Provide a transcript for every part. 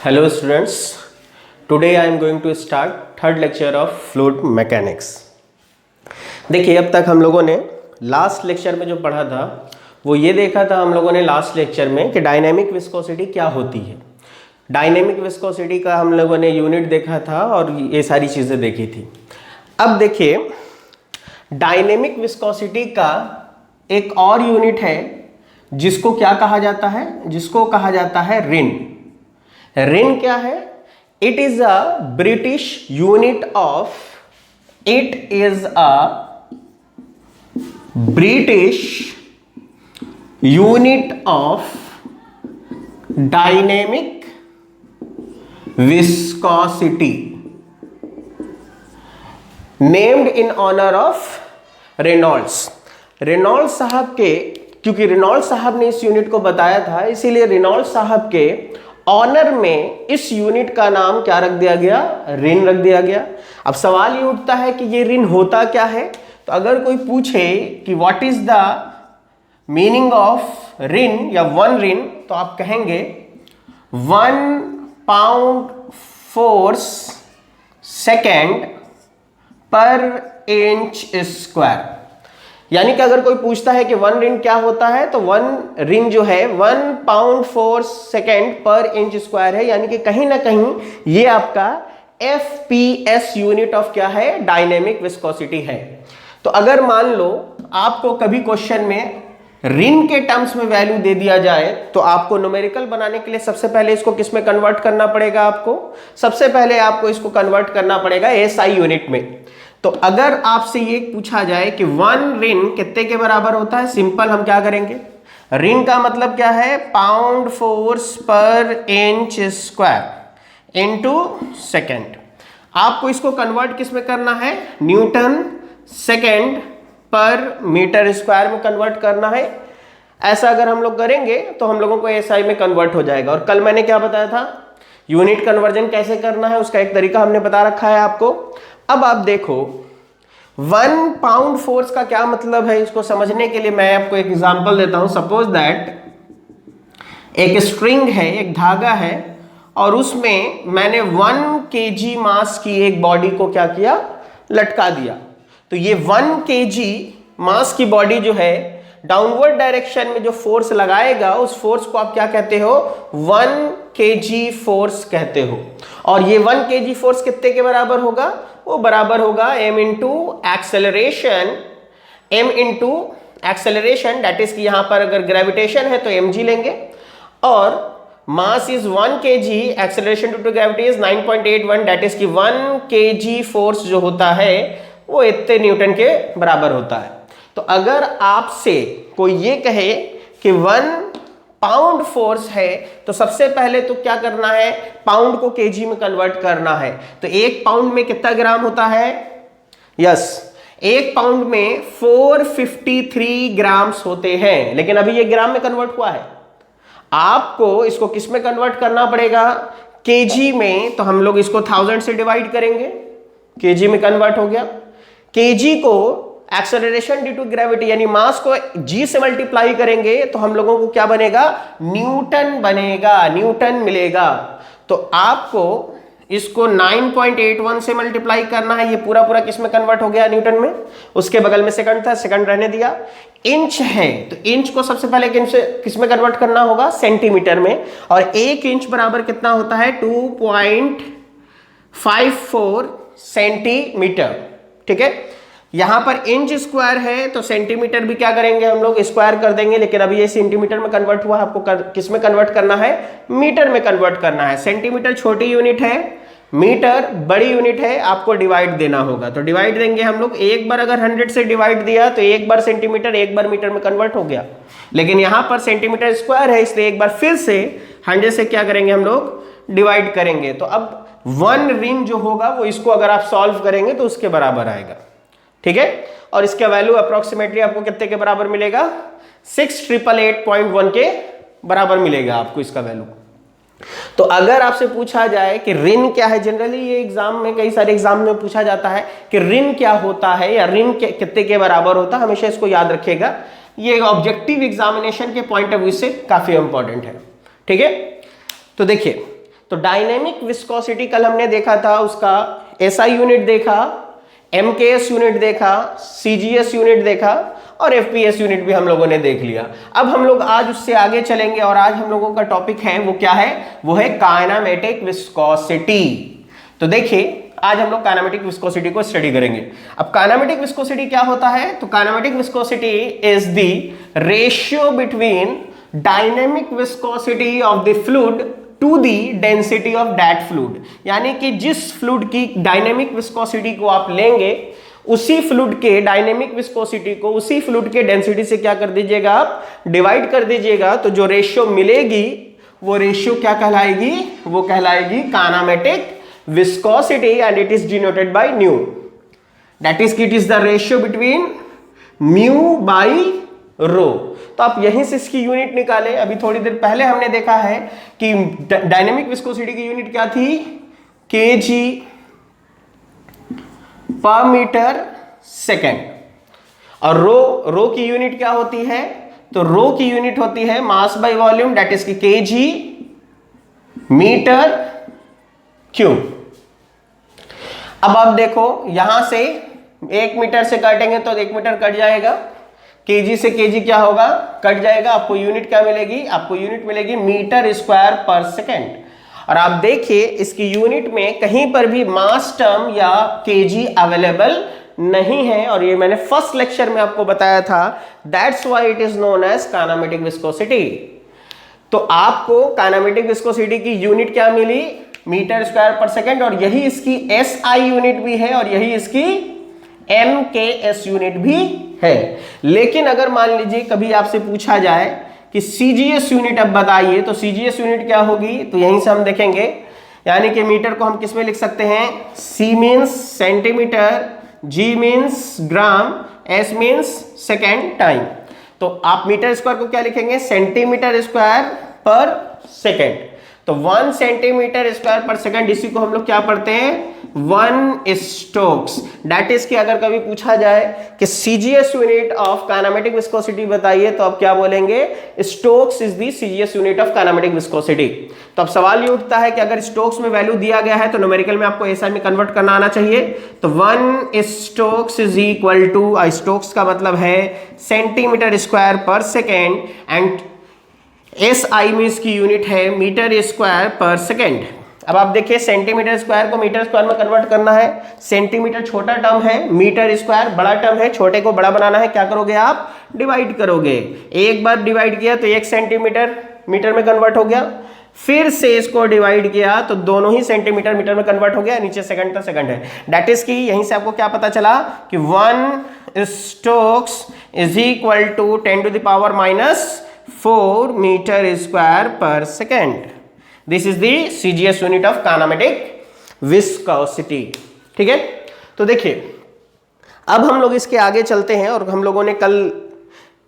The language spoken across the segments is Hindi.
Hello students, today I am going to start third lecture of fluid mechanics। देखिए अब तक हम लोगों ने लास्ट लेक्चर में जो पढ़ा था वो ये देखा था हम लोगों ने लास्ट लेक्चर में कि डायनेमिक विस्कोसिटी क्या होती है। डायनेमिक विस्कोसिटी का हम लोगों ने यूनिट देखा था और ये सारी चीज़ें देखी थी। अब देखिए डायनेमिक विस्कोसिटी का एक और यूनिट है जिसको क्या कहा जाता है, जिसको कहा जाता है रिन। रिन क्या है? It is a British unit of, it is a British unit of dynamic viscosity named in honour of Reynolds. Reynolds साहब के, क्योंकि रेनॉल्ड्स साहब ने इस यूनिट को बताया था, इसीलिए रेनॉल्ड्स साहब के ऑनर में इस यूनिट का नाम क्या रख दिया गया? रिन रख दिया गया। अब सवाल ये उठता है कि ये रिन होता क्या है। तो अगर कोई पूछे कि what is the meaning of reyn या वन रिन, तो आप कहेंगे 1 पाउंड फोर्स सेकेंड पर इंच स्क्वायर। यानी कि अगर कोई पूछता है कि वन रिन क्या होता है, तो वन रिन जो है 1 पाउंड फोर्स सेकेंड पर इंच स्क्वायर है। यानी कि कहीं ना कहीं ये आपका FPS यूनिट ऑफ क्या है? डायनेमिक विस्कोसिटी है। तो अगर मान लो आपको कभी क्वेश्चन में रिन के टर्म्स में वैल्यू दे दिया जाए, तो आपको न्यूमेरिकल बनाने के लिए सबसे पहले इसको किस में कन्वर्ट करना पड़ेगा? आपको सबसे पहले आपको इसको कन्वर्ट करना पड़ेगा SI यूनिट में। तो अगर आपसे ये पूछा जाए कि 1 रिन कितने के बराबर होता है, सिंपल हम क्या करेंगे, रिन का मतलब क्या है? पाउंड फोर्स पर इंच स्क्वायर इनटू सेकेंड। आपको इसको कन्वर्ट किस में करना है? न्यूटन सेकेंड पर मीटर स्क्वायर में कन्वर्ट करना है। ऐसा अगर हम लोग करेंगे तो हम लोगों को SI में कन्वर्ट हो जाएगा। और कल मैंने क्या बताया था, यूनिट कन्वर्जन कैसे करना है उसका एक तरीका हमने बता रखा है आपको। अब आप देखो 1 पाउंड फोर्स का क्या मतलब है, इसको समझने के लिए मैं आपको एक एग्जांपल देता हूं। सपोज दैट एक स्ट्रिंग है, एक धागा है, और उसमें मैंने 1 kg मास की एक बॉडी को क्या किया? लटका दिया। तो ये 1 kg मास की बॉडी जो है डाउनवर्ड डायरेक्शन में जो फोर्स लगाएगा उस फोर्स को आप क्या कहते हो? 1 kg फोर्स कहते हो। और ये 1 kg फोर्स कितने के बराबर होगा? वो बराबर होगा m into acceleration, m into acceleration, that is कि यहां पर अगर ग्रेविटेशन है तो mg लेंगे, और mass is 1 kg, acceleration due to gravity is 9.81, that is कि 1 kg फोर्स जो होता है वो इतने न्यूटन के बराबर होता है। तो अगर आपसे कोई ये कहे कि 1 पाउंड फोर्स है, तो सबसे पहले तो क्या करना है? पाउंड को केजी में कन्वर्ट करना है। तो 1 पाउंड में कितना ग्राम होता है? यस, 1 पाउंड में 453 ग्राम्स होते हैं। लेकिन अभी ये ग्राम में कन्वर्ट हुआ है। आपको इसको किस में कन्वर्ट करना पड़ेगा? केजी में। तो हम लोग इसको 1000 से डिवाइड करेंगे, केजी में कन्वर्ट हो गया। केजी को एक्सेलरेशन ड्यू टू ग्रेविटी यानी मास को जी से मल्टीप्लाई करेंगे तो हम लोगों को क्या बनेगा? न्यूटन बनेगा, न्यूटन मिलेगा। तो आपको इसको 9.81 से मल्टीप्लाई करना है। ये पूरा पूरा किस में कन्वर्ट हो गया? न्यूटन में। उसके बगल में सेकंड था, सेकंड रहने दिया। इंच है तो इंच को सबसे पहले किस में कन्वर्ट करना होगा? सेंटीमीटर में। और 1 इंच बराबर कितना होता है? 2.54 सेंटीमीटर। ठीक है, यहां पर इंच स्क्वायर है तो सेंटीमीटर भी क्या करेंगे हम लोग? स्क्वायर कर देंगे। लेकिन अभी ये सेंटीमीटर में कन्वर्ट हुआ, आपको किस में कन्वर्ट करना है? मीटर में कन्वर्ट करना है। सेंटीमीटर छोटी यूनिट है, मीटर बड़ी यूनिट है, आपको डिवाइड देना होगा। तो डिवाइड देंगे हम लोग। एक बार अगर 100 से डिवाइड दिया तो एक बार सेंटीमीटर एक बार मीटर में कन्वर्ट हो गया। लेकिन यहां पर सेंटीमीटर स्क्वायर है, इसलिए एक बार फिर से 100 से क्या करेंगे हम लोग? डिवाइड करेंगे। तो अब 1 रिन जो होगा वो इसको अगर आप सॉल्व करेंगे तो उसके बराबर आएगा। ठीक है, और इसका वैल्यू अप्रोक्सीमेटली आपको कितने के बराबर मिलेगा? 6888.1 के बराबर मिलेगा आपको इसका वैल्यू। तो अगर आपसे पूछा जाए कि रिन क्या है, जनरली ये एग्जाम में, कई सारे एग्जाम में पूछा जाता है कि रिन क्या होता है या रिन कितने के बराबर होता है, हमेशा इसको याद रखिएगा। ये ऑब्जेक्टिव एग्जामिनेशन के पॉइंट ऑफ व्यू से काफी इंपॉर्टेंट है। ठीक है, तो देखिए, तो डायनेमिक विस्कोसिटी कल हमने देखा था, उसका एसआई यूनिट देखा, एमकेएस यूनिट देखा, सीजीएस यूनिट देखा और एफपीएस यूनिट भी हम लोगों ने देख लिया। अब हम लोग आज उससे आगे चलेंगे और आज हम लोगों का टॉपिक है वो क्या है, वो है काइनेमेटिक विस्कोसिटी। तो देखिए आज हम लोग काइनेमेटिक विस्कोसिटी को स्टडी करेंगे। अब काइनेमेटिक विस्कोसिटी क्या होता है, तो kinematic viscosity is the ratio between dynamic viscosity of the fluid to the density of that fluid, यानी कि जिस फ्लूइड की डायनेमिक विस्कोसिटी को आप लेंगे उसी फ्लूइड के डायनेमिक विस्कोसिटी को उसी फ्लूइड के डेंसिटी से क्या कर दीजिएगा, आप डिवाइड कर दीजिएगा। तो जो रेशियो मिलेगी वो रेशियो क्या कहलाएगी, वो कहलाएगी kinematic viscosity and it is denoted by nu, that is it is the ratio between mu by rho। तो आप यहीं से इसकी यूनिट निकालें। अभी थोड़ी देर पहले हमने देखा है कि डायनेमिक विस्कोसिटी की यूनिट क्या थी, kg पर मीटर सेकेंड, और रो की यूनिट क्या होती है, तो रो की यूनिट होती है mass by volume, that is kg metre cube. अब आप देखो यहां से 1 मीटर से काटेंगे तो 1 मीटर कट जाएगा, केजी से केजी क्या होगा, कट जाएगा। आपको यूनिट क्या मिलेगी, आपको यूनिट मिलेगी मीटर स्क्वायर पर सेकेंड। और आप देखिए इसकी यूनिट में कहीं पर भी मास टर्म या केजी अवेलेबल नहीं है, और ये मैंने फर्स्ट लेक्चर में आपको बताया था, that's why it is known as kinematic viscosity. तो आपको काइनेमेटिक विस्कोसिटी की यूनिट क्या मिली, मीटर स्क्वायर पर सेकेंड, और यही इसकी एसआई यूनिट भी है और यही इसकी एमकेएस यूनिट भी है। लेकिन अगर मान लीजिए कभी आपसे पूछा जाए कि सीजीएस यूनिट अब बताइए, तो सीजीएस यूनिट क्या होगी, तो यहीं से हम देखेंगे, यानी कि मीटर को हम किस में लिख सकते हैं, सी मीन्स सेंटीमीटर, जी मीन्स ग्राम, एस मीन्स सेकेंड टाइम। तो आप मीटर स्क्वायर को क्या लिखेंगे, सेंटीमीटर स्क्वायर पर सेकेंड। तो 1 सेंटीमीटर स्क्वायर पर सेकंड, इसी को हम लोग क्या पढ़ते हैं, 1 स्टोक्स। दैट इज कि अगर कभी पूछा जाए कि CGS unit of kinematic viscosity बताइए, तो आप क्या बोलेंगे, Stokes is the CGS unit of kinematic viscosity. तो अब सवाल ये उठता है कि अगर स्टोक्स में वैल्यू दिया गया है तो न्यूमेरिकल में आपको एसआई में कन्वर्ट करना आना चाहिए। तो 1 stokes is equal to, stokes का मतलब है सेंटीमीटर स्क्वायर पर सेकेंड, एंड एस आई में इसकी यूनिट है मीटर स्क्वायर पर सेकेंड। अब आप देखिए सेंटीमीटर स्क्वायर को मीटर स्क्वायर में कन्वर्ट करना है, सेंटीमीटर छोटा टर्म है, मीटर स्क्वायर बड़ा टर्म है, छोटे को बड़ा बनाना है, क्या करोगे आप, डिवाइड करोगे। एक बार डिवाइड किया तो 1 सेंटीमीटर मीटर में कन्वर्ट हो गया, फिर से इसको डिवाइड किया तो दोनों ही सेंटीमीटर मीटर में कन्वर्ट हो गया, नीचे सेकंड तो सेकंड है। दैट इज की यहीं से आपको क्या पता चला कि 1 stokes is equal to 10 to the power -4 metre square पर second. This is the CGS unit of kinematic viscosity. ठीक है, तो देखिए अब हम लोग इसके आगे चलते हैं, और हम लोगों ने कल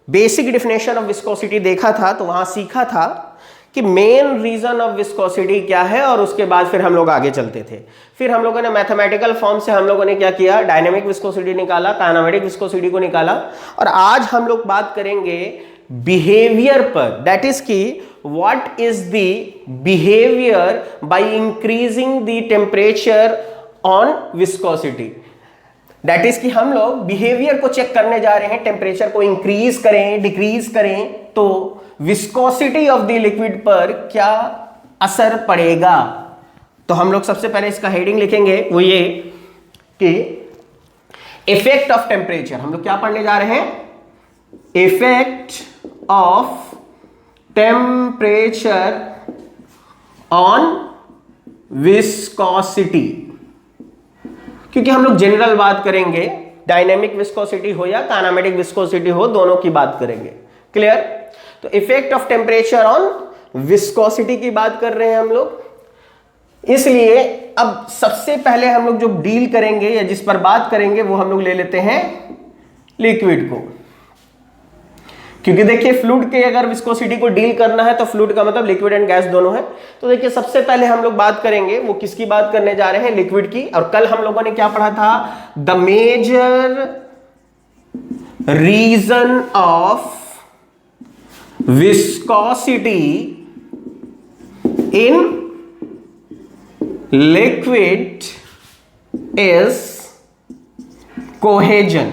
बेसिक डेफिनेशन ऑफ विस्कोसिटी देखा था, तो वहां सीखा था कि मेन रीजन ऑफ विस्कोसिटी क्या है, और उसके बाद फिर हम लोग आगे चलते थे। फिर हम लोगों ने मैथमेटिकल फॉर्म से हम लोगों ने क्या किया, डायनेमिक विस्कोसिटी निकाला, काइनेमेटिक विस्कोसिटी को निकाला, और आज हम लोग बात करेंगे बिहेवियर पर। दैट इज की what is the behaviour by increasing the temperature on viscosity. That is कि हम लोग बिहेवियर को चेक करने जा रहे हैं, टेम्परेचर को इंक्रीज करें डिक्रीज करें तो विस्कोसिटी ऑफ द लिक्विड पर क्या असर पड़ेगा। तो हम लोग सबसे पहले इसका हेडिंग लिखेंगे, वो ये कि इफेक्ट ऑफ टेम्परेचर। हम लोग क्या पढ़ने जा रहे हैं, effect of temperature on viscosity, क्योंकि हम लोग जनरल बात करेंगे, डायनेमिक विस्कोसिटी हो या काइनेमेटिक विस्कोसिटी हो, दोनों की बात करेंगे। क्लियर। तो effect of temperature on viscosity की बात कर रहे हैं हम लोग, इसलिए अब सबसे पहले हम लोग जो डील करेंगे या जिस पर बात करेंगे वो हम लोग ले लेते हैं लिक्विड को, क्योंकि देखिए फ्लूइड के अगर विस्कोसिटी को डील करना है तो फ्लूइड का मतलब लिक्विड एंड गैस दोनों है। तो देखिए सबसे पहले हम लोग बात करेंगे, वो किसकी बात करने जा रहे हैं, लिक्विड की। और कल हम लोगों ने क्या पढ़ा था, the major reason of viscosity in liquid is cohesion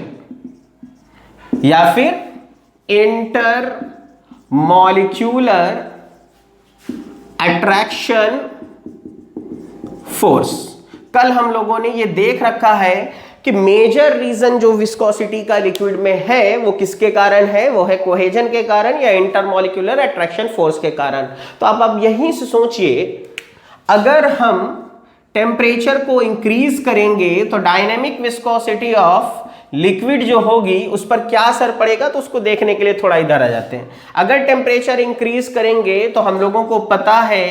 या फिर इंटर मॉलिक्यूलर अट्रैक्शन फोर्स। कल हम लोगों ने ये देख रखा है कि मेजर रीजन जो विस्कोसिटी का लिक्विड में है वो किसके कारण है, वो है कोहेजन के कारण या इंटरमॉलिक्यूलर अट्रैक्शन फोर्स के कारण। तो आप अब यहीं से सोचिए, अगर हम टेम्परेचर को इंक्रीज करेंगे तो डायनेमिक विस्कोसिटी ऑफ लिक्विड जो होगी उस पर क्या असर पड़ेगा, तो उसको देखने के लिए थोड़ा इधर आ जाते हैं। अगर टेम्परेचर इंक्रीज करेंगे तो हम लोगों को पता है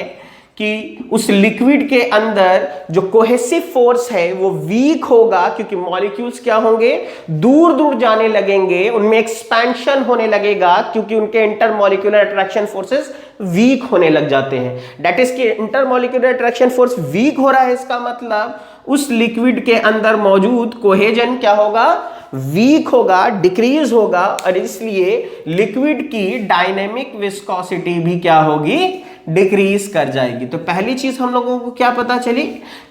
कि उस लिक्विड के अंदर जो कोहेसिव फोर्स है वो वीक होगा, क्योंकि मॉलिक्यूल्स क्या होंगे, दूर दूर जाने लगेंगे, उनमें एक्सपेंशन होने लगेगा, क्योंकि उनके इंटरमॉलिक्यूलर अट्रैक्शन फोर्सेस वीक होने लग जाते हैं। दैट इज कि इंटरमॉलिक्यूलर अट्रैक्शन फोर्स वीक हो रहा है, इसका मतलब उस लिक्विड के अंदर मौजूद कोहेजन क्या होगा, वीक होगा, डिक्रीज होगा, और इसलिए लिक्विड की डायनेमिक विस्कोसिटी भी क्या होगी, डिक्रीज कर जाएगी। तो पहली चीज हम लोगों को क्या पता चली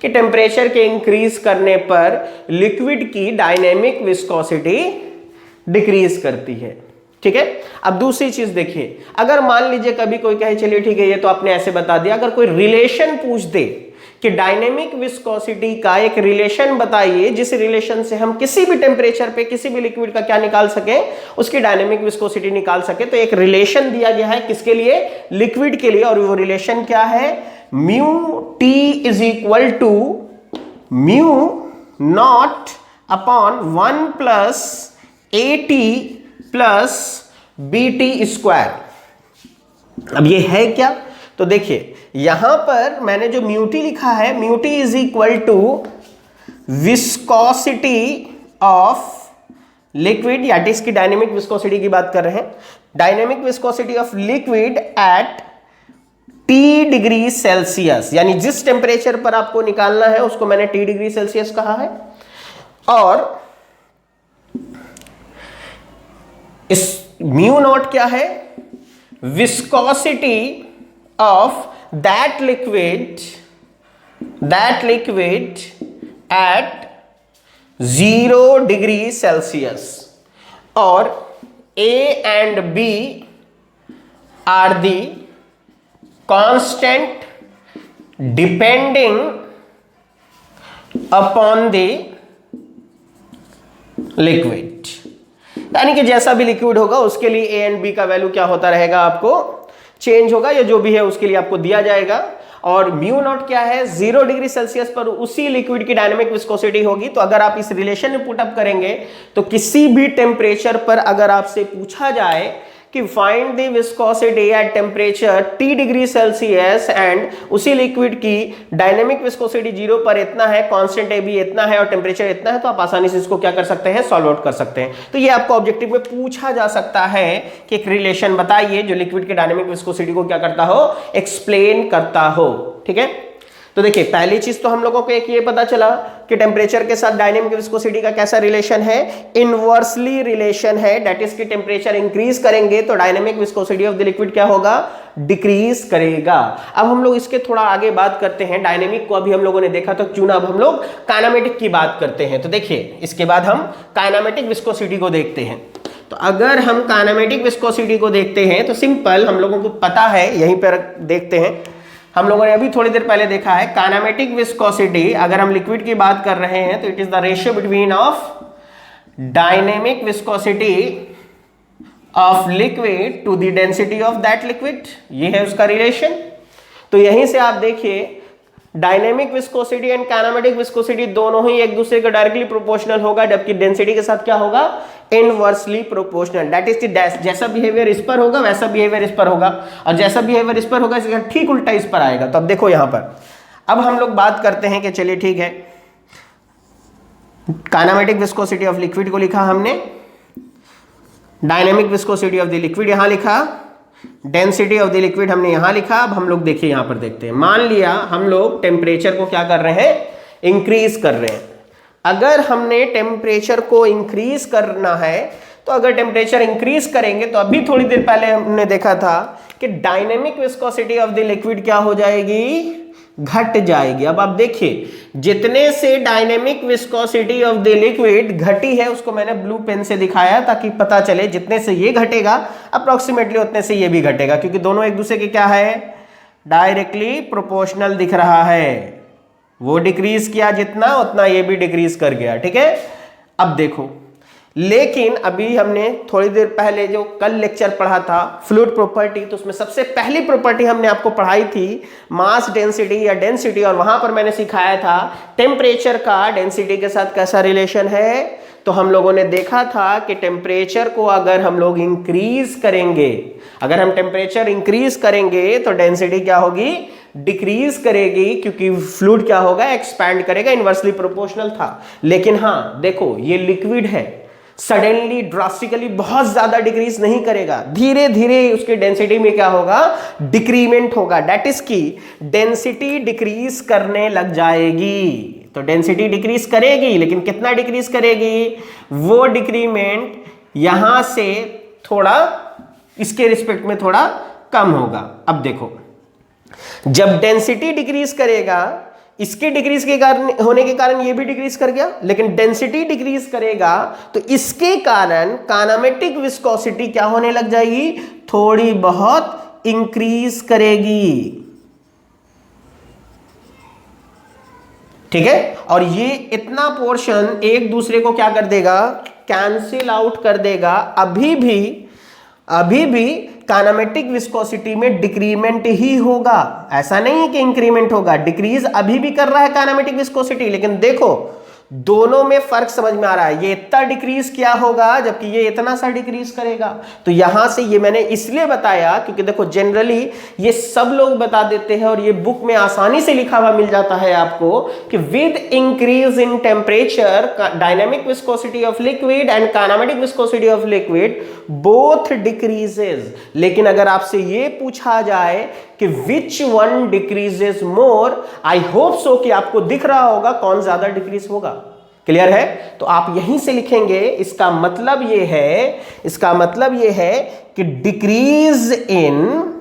कि टेम्परेचर के इंक्रीज करने पर लिक्विड की डायनेमिक विस्कोसिटी डिक्रीज करती है। ठीक है, अब दूसरी चीज देखिए, अगर मान लीजिए कभी कोई कहे चलिए ठीक है ये तो आपने ऐसे बता दिया, अगर कोई रिलेशन पूछ दे कि डायनेमिक विस्कोसिटी का एक रिलेशन बताइए जिस रिलेशन से हम किसी भी टेम्परेचर पे किसी भी लिक्विड का क्या निकाल सके, उसकी डायनेमिक विस्कोसिटी निकाल सके, तो एक रिलेशन दिया गया है किसके लिए, लिक्विड के लिए, और वो रिलेशन क्या है, mu T is equal to mu naught upon 1 plus A T plus B T square. अब ये है क्या, तो देखिए यहां पर मैंने जो म्यूटी लिखा है, mu t is equal to viscosity of liquid, या इसकी डायनेमिक विस्कोसिटी की बात कर रहे हैं, dynamic viscosity of liquid at T degree Celsius, यानी जिस टेम्परेचर पर आपको निकालना है उसको मैंने T डिग्री सेल्सियस कहा है, और इस म्यू नॉट क्या है, viscosity of that liquid at 0 degree Celsius, और A and B are the constant depending upon the liquid, यानी कि जैसा भी लिक्विड होगा उसके लिए A and B का वैल्यू क्या होता रहेगा, आपको चेंज होगा, या जो भी है उसके लिए आपको दिया जाएगा। और म्यू नॉट क्या है, 0 डिग्री सेल्सियस पर उसी लिक्विड की डायनेमिक विस्कोसिटी होगी। तो अगर आप इस रिलेशन में पुट अप करेंगे तो किसी भी टेम्परेचर पर अगर आपसे पूछा जाए कि find the viscosity at temperature T degree Celsius and उसी लिक्विड की डायनेमिक विस्कोसिटी 0 पर इतना है, कांस्टेंट AB इतना है और टेम्परेचर इतना है, तो आप आसानी से इसको क्या कर सकते हैं, सॉल्व आउट कर सकते हैं। तो ये आपको ऑब्जेक्टिव में पूछा जा सकता है कि एक रिलेशन बताइए जो लिक्विड के डायनेमिक विस्कोसिटी को क्या करता हो, एक्सप्लेन करता हो। ठीक है, तो देखिए पहली चीज तो हम लोगों को एक ये पता चला कि टेम्परेचर के साथ डायनेमिक विस्कोसिटी का कैसा रिलेशन है, इनवर्सली रिलेशन है। दैट इज कि टेम्परेचर इंक्रीज करेंगे तो dynamic viscosity of the liquid क्या होगा, डिक्रीज करेगा। अब हम लोग इसके थोड़ा आगे बात करते हैं, डायनेमिक को अभी हम लोगों ने देखा तो क्यों ना अब हम लोग काइनेमेटिक की बात करते हैं। तो देखिए इसके बाद हम काइनेमेटिक विस्कोसिटी को देखते हैं। तो अगर हम काइनेमेटिक विस्कोसिटी को देखते हैं तो सिंपल हम लोगों को पता है, यहीं पर देखते हैं, हम लोगों ने अभी थोड़ी देर पहले देखा है काइनेमेटिक विस्कोसिटी, अगर हम लिक्विड की बात कर रहे हैं तो it is the ratio between of dynamic viscosity of liquid to the density of that liquid, ये है उसका रिलेशन। तो यहीं से आप देखिए dynamic viscosity and kinematic viscosity दोनों ही एक दूसरे के डायरेक्टली प्रोपोर्शनल होगा, जबकि डेंसिटी के साथ क्या होगा, इनवर्सली प्रोपोर्शनल। दैट इज जैसा बिहेवियर इस पर होगा वैसा बिहेवियर इस पर होगा, और जैसा बिहेवियर इस पर होगा इसका ठीक उल्टा इस पर आएगा। तो अब देखो यहां पर अब हम लोग बात करते हैं कि चलिए ठीक है, काइनेमेटिक विस्कोसिटी ऑफ लिक्विड को लिखा हमने, dynamic viscosity of the liquid यहां लिखा, डेंसिटी ऑफ द लिक्विड हमने यहां लिखा। अब हम लोग देखिए यहां पर देखते हैं, मान लिया हम लोग टेम्परेचर को क्या कर रहे हैं, इंक्रीज कर रहे हैं। अगर हमने टेम्परेचर को इंक्रीज करना है तो अगर टेम्परेचर इंक्रीज करेंगे तो अभी थोड़ी देर पहले हमने देखा था कि dynamic viscosity of the liquid क्या हो जाएगी, घट जाएगी। अब आप देखिए, जितने से dynamic viscosity of the liquid घटी है उसको मैंने ब्लू पेन से दिखाया ताकि पता चले जितने से ये घटेगा अप्रोक्सीमेटली उतने से ये भी घटेगा, क्योंकि दोनों एक दूसरे के क्या है, डायरेक्टली प्रोपोर्शनल दिख रहा है। वो डिक्रीज किया जितना उतना ये भी डिक्रीज कर गया, ठीक है। अब देखो, लेकिन अभी हमने थोड़ी देर पहले जो कल लेक्चर पढ़ा था फ्लूइड प्रॉपर्टी, तो उसमें सबसे पहली प्रॉपर्टी हमने आपको पढ़ाई थी मास डेंसिटी या डेंसिटी, और वहां पर मैंने सिखाया था टेम्परेचर का डेंसिटी के साथ कैसा रिलेशन है। तो हम लोगों ने देखा था कि टेम्परेचर को अगर हम लोग इंक्रीज करेंगे, अगर हम टेम्परेचर इंक्रीज करेंगे तो डेंसिटी क्या होगी, डिक्रीज करेगी, क्योंकि फ्लूइड क्या होगा, एक्सपैंड करेगा, इनवर्सली प्रोपोर्शनल था। लेकिन हाँ देखो, ये लिक्विड है, सडनली ड्रास्टिकली बहुत ज्यादा डिक्रीज नहीं करेगा, धीरे धीरे उसकी डेंसिटी में क्या होगा, डिक्रीमेंट होगा। दैट इज की डेंसिटी डिक्रीज करने लग जाएगी। तो डेंसिटी डिक्रीज करेगी, लेकिन कितना डिक्रीज करेगी, वो डिक्रीमेंट यहां से थोड़ा इसके रिस्पेक्ट में थोड़ा कम होगा। अब देखो, जब डेंसिटी डिक्रीज करेगा, इसके डिक्रीज के कारण होने के कारण ये भी डिक्रीज कर गया, लेकिन डेंसिटी डिक्रीज करेगा तो इसके कारण काइनेमेटिक विस्कोसिटी क्या होने लग जाएगी, थोड़ी बहुत इंक्रीज करेगी, ठीक है। और ये इतना पोर्शन एक दूसरे को क्या कर देगा, कैंसिल आउट कर देगा। अभी भी काइनेमेटिक विस्कोसिटी में डिक्रीमेंट ही होगा, ऐसा नहीं है कि इंक्रीमेंट होगा। डिक्रीज अभी भी कर रहा है काइनेमेटिक विस्कोसिटी, लेकिन देखो दोनों में फर्क समझ में आ रहा है। ये इतना डिक्रीज किया होगा जबकि ये इतना सा डिक्रीज करेगा। तो यहां से ये मैंने इसलिए बताया क्योंकि देखो जनरली ये सब लोग बता देते हैं और ये बुक में आसानी से लिखा हुआ मिल जाता है आपको कि with increase in temperature dynamic viscosity of liquid and kinematic viscosity of liquid both decreases. लेकिन अगर आपसे ये पूछा जाए कि which one decreases more, I hope so कि आपको दिख रहा होगा कौन ज्यादा डिक्रीज होगा। क्लियर है? तो आप यहीं से लिखेंगे, इसका मतलब ये है कि डिक्रीज इन,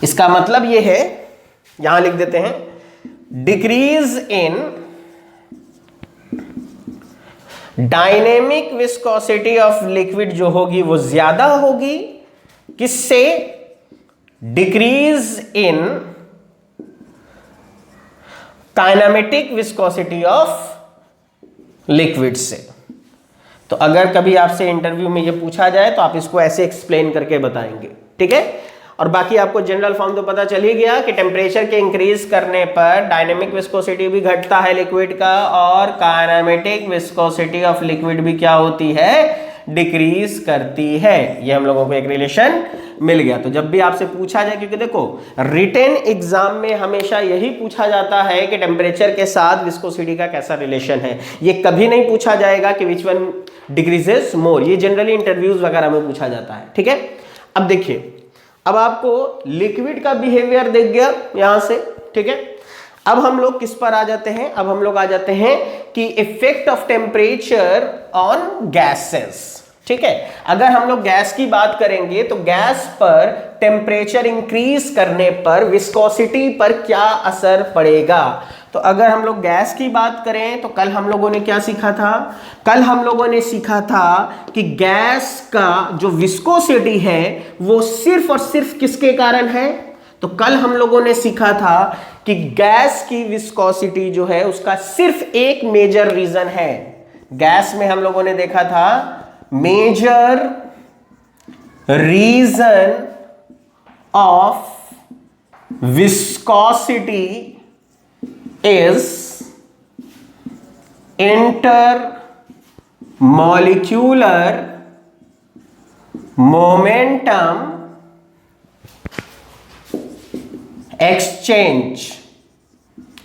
इसका मतलब ये है, यहां लिख देते हैं, decrease in dynamic viscosity of liquid जो होगी वो ज्यादा होगी किससे, decrease in kinematic viscosity of liquid से। तो अगर कभी आपसे इंटरव्यू में ये पूछा जाए तो आप इसको ऐसे एक्सप्लेन करके बताएंगे, ठीक है। और बाकी आपको जनरल फॉर्म तो पता चल ही गया कि टेम्परेचर के इंक्रीज करने पर डायनेमिक विस्कोसिटी भी घटता है लिक्विड का, और काइनेमेटिक विस्कोसिटी ऑफ लिक्विड भी क्या होती है, डिक्रीज करती है। ये हम लोगों को एक रिलेशन मिल गया। तो जब भी आपसे पूछा जाए, क्योंकि देखो रिटन एग्जाम में हमेशा यही पूछा जाता है कि टेम्परेचर के साथ विस्कोसिटी का कैसा रिलेशन है, ये कभी नहीं पूछा जाएगा कि विच वन डिक्रीजेस मोर। ये जनरली इंटरव्यूज वगैरह में पूछा जाता है, ठीक है। अब देखिए, अब आपको लिक्विड का बिहेवियर दिख गया यहां से, ठीक है। अब हम लोग किस पर आ जाते हैं, अब हम लोग आ जाते हैं कि effect of temperature on gases, ठीक है। अगर हम लोग गैस की बात करेंगे तो गैस पर टेम्परेचर इंक्रीज करने पर विस्कोसिटी पर क्या असर पड़ेगा। तो अगर हम लोग गैस की बात करें तो कल हम लोगों ने क्या सीखा था, कल हम लोगों ने सीखा था कि गैस का जो विस्कोसिटी है वो सिर्फ और सिर्फ किसके कारण है। तो कल हम लोगों ने सीखा था कि गैस की विस्कोसिटी जो है उसका सिर्फ एक मेजर रीजन है। गैस में हम लोगों ने देखा था major reason of viscosity is intermolecular momentum exchange,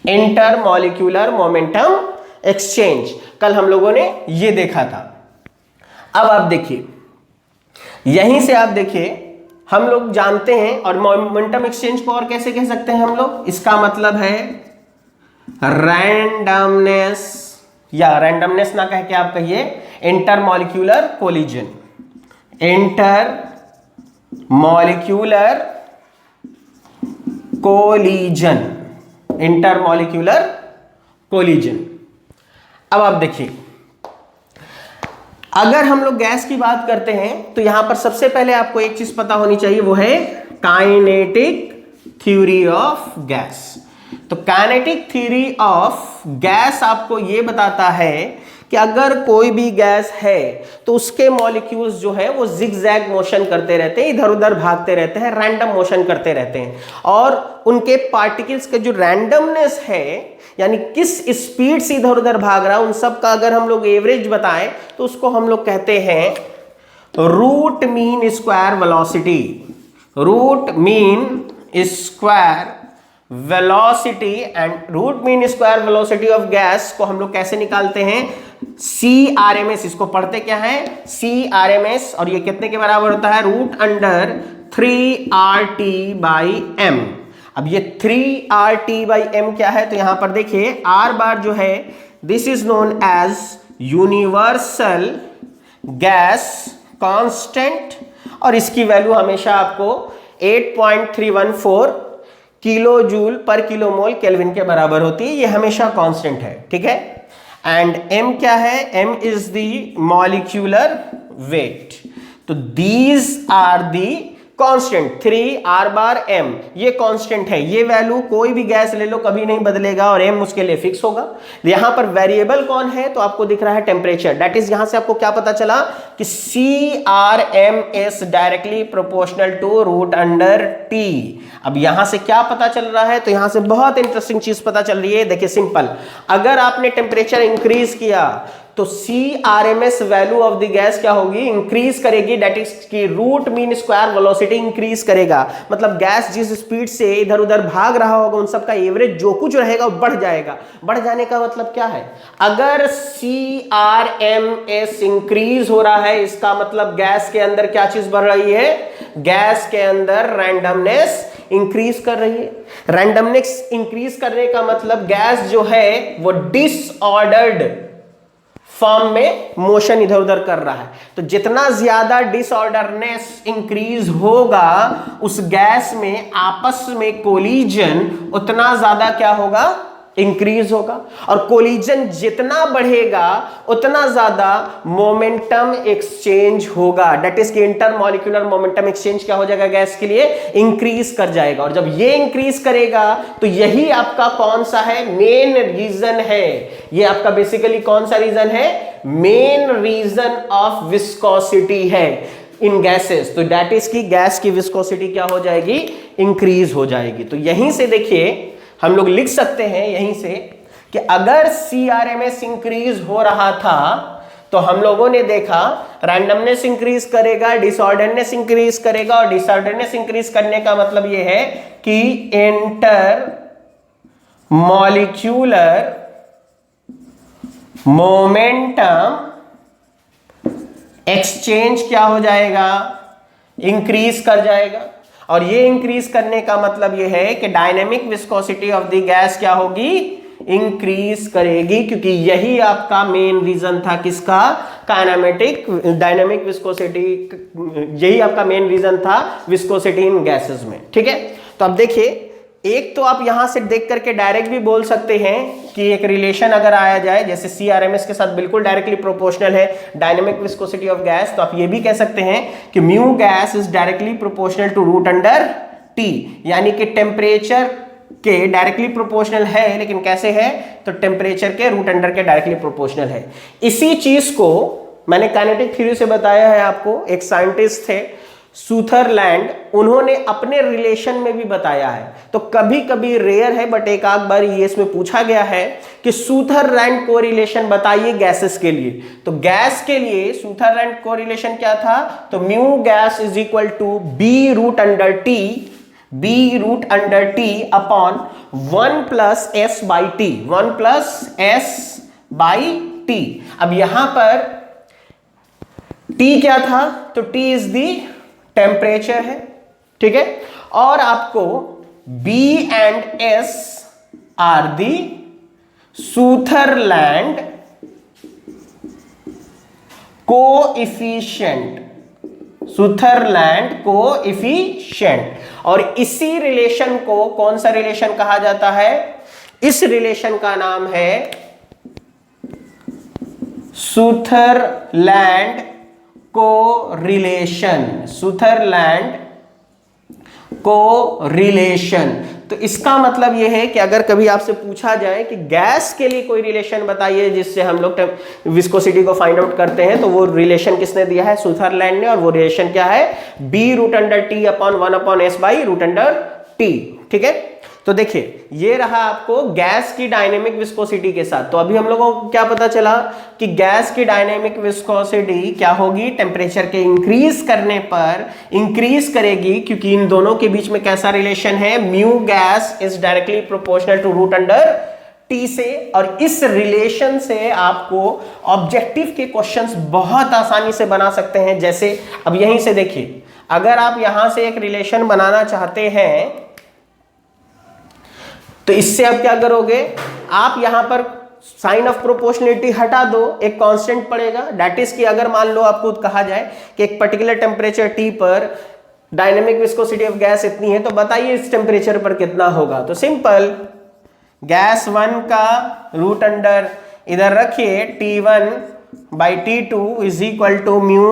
intermolecular momentum exchange, कल हम लोगों ने ये देखा था। अब आप देखिए, यहीं से आप देखिए, हम लोग जानते हैं, और मोमेंटम एक्सचेंज को और कैसे कह सकते हैं हम लोग, इसका मतलब है रैंडमनेस, या रैंडमनेस ना कह के आप कहिए intermolecular collision, intermolecular collision, intermolecular collision. अब आप देखिए, अगर हम लोग गैस की बात करते हैं तो यहां पर सबसे पहले आपको एक चीज पता होनी चाहिए, वो है काइनेटिक थ्योरी ऑफ गैस। तो काइनेटिक थ्योरी ऑफ गैस आपको यह बताता है कि अगर कोई भी गैस है तो उसके मॉलिक्यूल्स जो है वो जिगजैग मोशन करते रहते हैं, इधर उधर भागते रहते हैं, रैंडम मोशन करते रहते हैं, और उनके पार्टिकल्स के जो रैंडमनेस है, यानी किस स्पीड से इधर उधर भाग रहा है, उन सब का अगर हम लोग एवरेज बताएं तो उसको हम लोग कहते हैं root mean square velocity. Root mean square velocity, and root mean square velocity of gas को हम लोग कैसे निकालते हैं, CRMS। इसको पढ़ते क्या है, CRMS, और ये कितने के बराबर होता है, रूट अंडर 3RT/m। अब ये 3RT/m क्या है, तो यहां पर देखिए R बार जो है, this is known as universal gas constant, और इसकी वैल्यू हमेशा आपको 8.314 kilo joule per kilo mole kelvin के बराबर होती है, ये हमेशा कांस्टेंट है, ठीक है। एंड m क्या है, m is the molecular weight. तो these are the constant, 3R/m, ये कांस्टेंट है, ये वैल्यू कोई भी गैस ले लो कभी नहीं बदलेगा, और m उसके लिए फिक्स होगा। यहां पर वेरिएबल कौन है, तो आपको दिख रहा है टेम्परेचर। दैट इज, यहां से आपको क्या पता चला कि CRMS directly proportional to root under T। अब यहां से क्या पता चल रहा है, तो यहां से बहुत इंटरेस्टिंग चीज पता चल रही है। देखिए सिंपल, अगर आपने टेम्परेचर इंक्रीज किया तो CRMS value of the gas क्या होगी, इंक्रीज करेगी। दैट इज की root mean square velocity increase करेगा, मतलब गैस जिस स्पीड से इधर उधर भाग रहा होगा उन सबका एवरेज जो कुछ रहेगा वो बढ़ जाएगा। बढ़ जाने का मतलब क्या है, अगर CRMS इंक्रीज हो रहा है, इसका मतलब गैस के अंदर क्या चीज बढ़ रही है, गैस के अंदर रैंडमनेस इंक्रीज कर रही है। रैंडमनेस इंक्रीज करने का मतलब गैस जो है वो डिसऑर्डर्ड फॉर्म में मोशन इधर उधर कर रहा है। तो जितना ज्यादा डिसऑर्डरनेस इंक्रीज होगा उस गैस में आपस में कोलिजन उतना ज्यादा क्या होगा, इंक्रीज होगा, और कोलिजन जितना बढ़ेगा उतना ज्यादा मोमेंटम एक्सचेंज होगा। दैट इज कि इंटरमॉलिक्यूलर मोमेंटम एक्सचेंज क्या हो जाएगा, गैस के लिए इंक्रीज कर जाएगा। और जब ये इंक्रीज करेगा तो यही आपका कौन सा है, मेन रीजन है। ये आपका बेसिकली कौन सा रीजन है, मेन रीजन ऑफ विस्कोसिटी है इन गैसेस। तो दैट इज कि गैस की विस्कोसिटी क्या हो जाएगी, इंक्रीज हो जाएगी। तो यहीं से देखिए हम लोग लिख सकते हैं यहीं से कि अगर CRMS इंक्रीज हो रहा था तो हम लोगों ने देखा रैंडमनेस इंक्रीज करेगा, डिसऑर्डरनेस इंक्रीज करेगा, और डिसऑर्डरनेस इंक्रीज करने का मतलब यह है कि इंटर मॉलिक्यूलर मोमेंटम एक्सचेंज क्या हो जाएगा, इंक्रीज कर जाएगा। और ये इंक्रीज करने का मतलब ये है कि dynamic viscosity of the gas क्या होगी, इंक्रीज करेगी, क्योंकि यही आपका मेन रीजन था किसका, काइनेमेटिक डायनेमिक विस्कोसिटी, यही आपका मेन रीजन था विस्कोसिटी इन गैसेस में, ठीक है। तो अब देखिए, एक तो आप यहां से देख करके डायरेक्ट भी बोल सकते हैं कि एक रिलेशन अगर आया जाए जैसे CRMS के साथ बिल्कुल डायरेक्टली प्रोपोर्शनल है डायनेमिक विस्कोसिटी ऑफ गैस, तो आप ये भी कह सकते हैं कि mu gas is directly proportional to root under T, यानी कि टेम्परेचर के डायरेक्टली प्रोपोर्शनल है, लेकिन कैसे है, तो टेम्परेचर के रूट अंडर के डायरेक्टली प्रोपोर्शनल है। इसी चीज को मैंने काइनेटिक थ्योरी से बताया है आपको, एक साइंटिस्ट थे सुथरलैंड, उन्होंने अपने रिलेशन में भी बताया है। तो कभी कभी रेयर है बट एक आध बार ये इसमें पूछा गया है कि सुथरलैंड कोरिलेशन बताइए गैसेस के लिए। तो गैस के लिए सुथरलैंड कोरिलेशन क्या था, तो mu gas is equal to B root under T upon 1 plus S by T, 1 plus S by T. अब यहां पर T क्या था, तो T इज दी टेम्परेचर है, ठीक है, और आपको B and S are the Sutherland coefficient Sutherland coefficient. और इसी रिलेशन को कौन सा रिलेशन कहा जाता है? इस रिलेशन का नाम है सुथरलैंड कोरिलेशन। Sutherland correlation. तो इसका मतलब यह है कि अगर कभी आपसे पूछा जाए कि गैस के लिए कोई रिलेशन बताइए जिससे हम लोग विस्कोसिटी को फाइंड आउट करते हैं, तो वो रिलेशन किसने दिया है? सुथरलैंड ने। और वो रिलेशन क्या है? B√T/1/S/√T। ठीक है, तो देखिए ये रहा आपको गैस की डायनेमिक विस्कोसिटी के साथ। तो अभी हम लोगों को क्या पता चला कि गैस की डायनेमिक विस्कोसिटी क्या होगी? टेम्परेचर के इंक्रीज करने पर इंक्रीज करेगी, क्योंकि इन दोनों के बीच में कैसा रिलेशन है? Mu gas is directly proportional to √T से। और इस रिलेशन से आपको ऑब्जेक्टिव के क्वेश्चंस बहुत आसानी से बना सकते हैं। जैसे अब यहीं से देखिए, अगर आप यहां से एक रिलेशन बनाना चाहते हैं तो इससे आप क्या करोगे? आप यहां पर साइन ऑफ प्रोपोर्शनलिटी हटा दो, एक कांस्टेंट पड़ेगा। दैट इज कि अगर मान लो आपको कहा जाए कि एक पर्टिकुलर टेम्परेचर T पर डायनेमिक विस्कोसिटी ऑफ गैस इतनी है, तो बताइए इस टेम्परेचर पर कितना होगा? तो सिंपल, गैस 1 का रूट अंडर इधर रखिए T1/T2 is equal to mu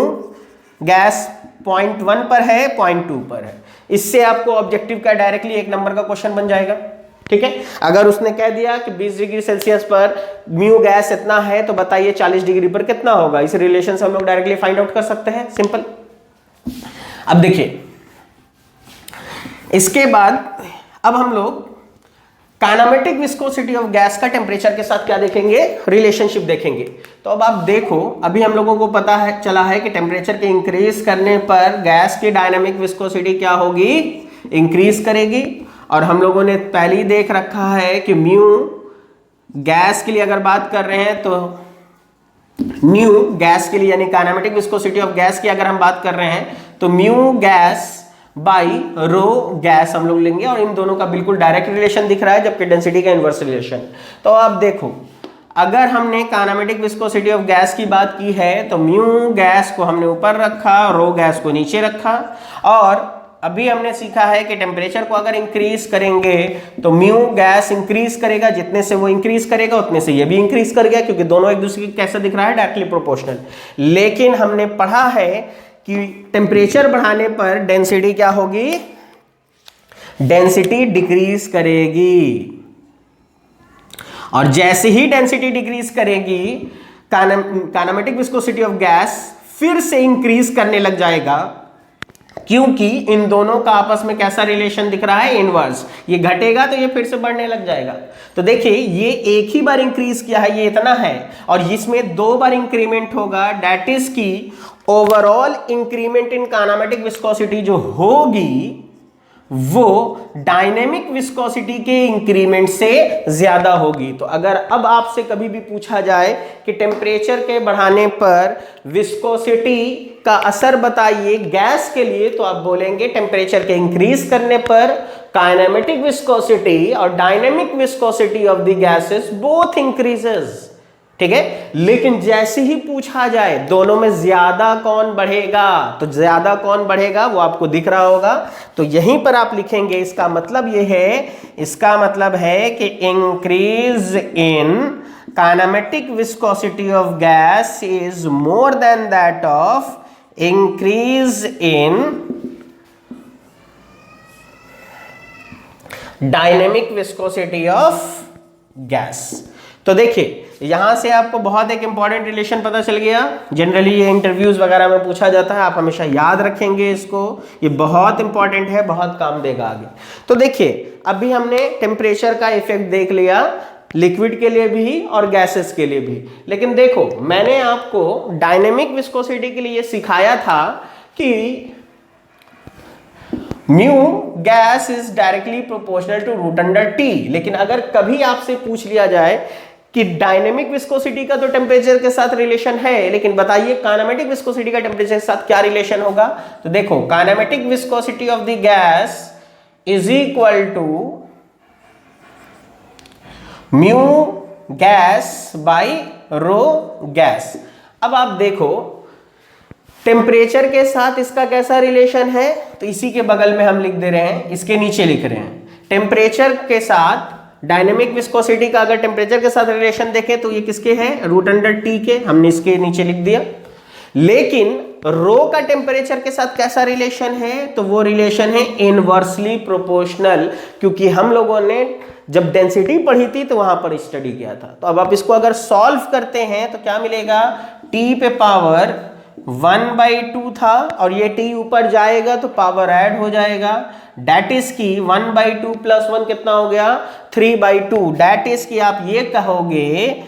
gas 0.1 पर है, 0.2 पर है। इससे आपको ऑब्जेक्टिव का डायरेक्टली एक नंबर का क्वेश्चन बन जाएगा। ठीक है, अगर उसने कह दिया कि 20 डिग्री सेल्सियस पर म्यू गैस इतना है, तो बताइए 40 डिग्री पर कितना होगा? इस रिलेशन से हम लोग डायरेक्टली फाइंड आउट कर सकते हैं, सिंपल। अब देखिए, इसके बाद अब हम लोग काइनेमेटिक विस्कोसिटी ऑफ गैस का टेम्परेचर के साथ क्या देखेंगे? रिलेशनशिप देखेंगे। तो अब आप देखो, अभी हम लोगों को पता है चला है कि टेम्परेचर के इंक्रीज करने पर गैस की डायनामिक विस्कोसिटी क्या होगी? इंक्रीज करेगी। और हम लोगों ने पहले ही देख रखा है कि म्यू गैस के लिए अगर बात कर रहे हैं तो न्यू गैस के लिए यानी काइनेमेटिक विस्कोसिटी ऑफ गैस की अगर हम बात कर रहे हैं तो mu gas by rho gas हम लोग लेंगे। और इन दोनों का बिल्कुल डायरेक्ट रिलेशन दिख रहा है, जबकि डेंसिटी का इनवर्स रिलेशन। तो आप देखो, अगर हमने काइनेमेटिक विस्कोसिटी ऑफ गैस की बात की है तो म्यू गैस को हमने ऊपर रखा, रो गैस को नीचे रखा। और अभी हमने सीखा है कि टेम्परेचर को अगर इंक्रीज करेंगे तो म्यू गैस इंक्रीज करेगा, जितने से वो इंक्रीज करेगा उतने से ये भी इंक्रीज कर गया, क्योंकि दोनों एक दूसरे के कैसे दिख रहा है? Directly proportional. लेकिन हमने पढ़ा है कि टेम्परेचर बढ़ाने पर डेंसिटी क्या होगी? डेंसिटी डिक्रीज करेगी। और जैसे ही डेंसिटी डिक्रीज करेगी, काइनेमेटिक विस्कोसिटी ऑफ गैस फिर से इंक्रीज करने लग जाएगा, क्योंकि इन दोनों का आपस में कैसा रिलेशन दिख रहा है? इनवर्स। ये घटेगा तो ये फिर से बढ़ने लग जाएगा। तो देखिए, ये एक ही बार इंक्रीज किया है, ये इतना है, और इसमें 2 बार इंक्रीमेंट होगा। दैट इज की overall increment in kinematic viscosity जो होगी वो डायनेमिक विस्कोसिटी के इंक्रीमेंट से ज्यादा होगी। तो अगर अब आपसे कभी भी पूछा जाए कि टेम्परेचर के बढ़ाने पर विस्कोसिटी का असर बताइए गैस के लिए, तो आप बोलेंगे टेम्परेचर के इंक्रीज करने पर काइनेमेटिक विस्कोसिटी और dynamic viscosity of the gases both increases. ठीक है, लेकिन जैसे ही पूछा जाए दोनों में ज्यादा कौन बढ़ेगा, तो ज्यादा कौन बढ़ेगा वो आपको दिख रहा होगा। तो यहीं पर आप लिखेंगे, इसका मतलब ये है, इसका मतलब है कि increase in kinematic viscosity of gas is more than that of increase in dynamic viscosity of gas. तो देखिए, यहां से आपको बहुत एक इंपॉर्टेंट रिलेशन पता चल गया। जनरली ये इंटरव्यूज वगैरह में पूछा जाता है, आप हमेशा याद रखेंगे इसको, ये बहुत इंपॉर्टेंट है, बहुत काम देगा आगे। तो देखिए, अभी हमने टेम्परेचर का इफेक्ट देख लिया, लिक्विड के लिए भी और गैसेस के लिए भी। लेकिन देखो, मैंने आपको डायनेमिक विस्कोसिटी के लिए सिखाया था कि mu gas is directly proportional to √T। लेकिन अगर कभी आपसे पूछ लिया जाए कि डायनेमिक विस्कोसिटी का तो टेम्परेचर के साथ रिलेशन है, लेकिन बताइए काइनेमेटिक विस्कोसिटी का टेम्परेचर के साथ क्या रिलेशन होगा? तो देखो, kinematic viscosity of the gas is equal to mu gas by rho gas. अब आप देखो, टेम्परेचर के साथ इसका कैसा रिलेशन है, तो इसी के बगल में हम लिख दे रहे हैं, इसके नीचे लिख रहे हैं। टेम्परेचर के साथ डायनेमिक विस्कोसिटी का अगर टेम्परेचर के साथ रिलेशन देखें तो ये किसके है, रूट अंडर टी के, हमने इसके नीचे लिख दिया। लेकिन रो का टेम्परेचर के साथ कैसा रिलेशन है, तो वो रिलेशन है इनवर्सली प्रोपोर्शनल, क्योंकि हम लोगों ने जब डेंसिटी पढ़ी थी तो वहां पर स्टडी किया था। तो अब आप इसको अगर सॉल्व करते हैं तो क्या मिलेगा, टी पे पावर 1/2 था और ये टी ऊपर जाएगा तो पावर ऐड हो जाएगा, डेट इज की 1/2 + 1 कितना हो गया, 3/2। डेट इज की आप ये कहोगे,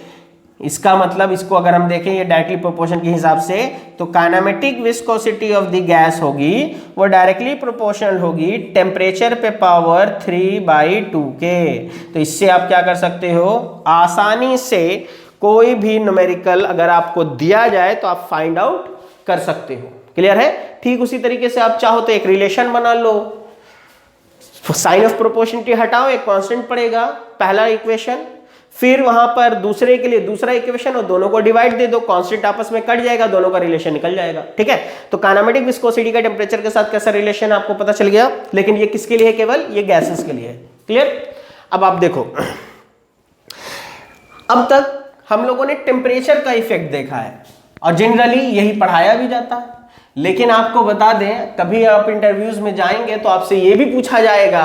इसका मतलब इसको अगर हम देखें ये डायरेक्टली प्रोपोर्शन के हिसाब से, तो kinematic viscosity of the gas होगी वो डायरेक्टली प्रोपोर्शनल होगी टेम्परेचर पे पावर 3/2 के। तो इससे आप क्या कर सकते हो, आसानी से कोई भी न्यूमेरिकल अगर आपको दिया जाए तो आप फाइंड आउट कर सकते हो। क्लियर है। ठीक उसी तरीके से आप चाहो तो एक रिलेशन बना लो, साइन ऑफ प्रोपोर्शनलिटी हटाओ, एक कांस्टेंट पड़ेगा पहला इक्वेशन, फिर वहां पर दूसरे के लिए दूसरा इक्वेशन और दोनों को डिवाइड दे दो, कांस्टेंट आपस में कट जाएगा, दोनों का रिलेशन निकल जाएगा। ठीक है। तो काइनेमेटिक विस्कोसिटी का टेम्परेचर के साथ कैसा रिलेशन आपको पता चल गया, लेकिन ये किसके लिए है, केवल ये गैसेस के लिए है। क्लियर। अब आप देखो, अब तक हम लोगों ने टेम्परेचर का इफेक्ट देखा है और जनरली यही पढ़ाया भी जाता है, लेकिन आपको बता दें कभी आप इंटरव्यूज में जाएंगे तो आपसे यह भी पूछा जाएगा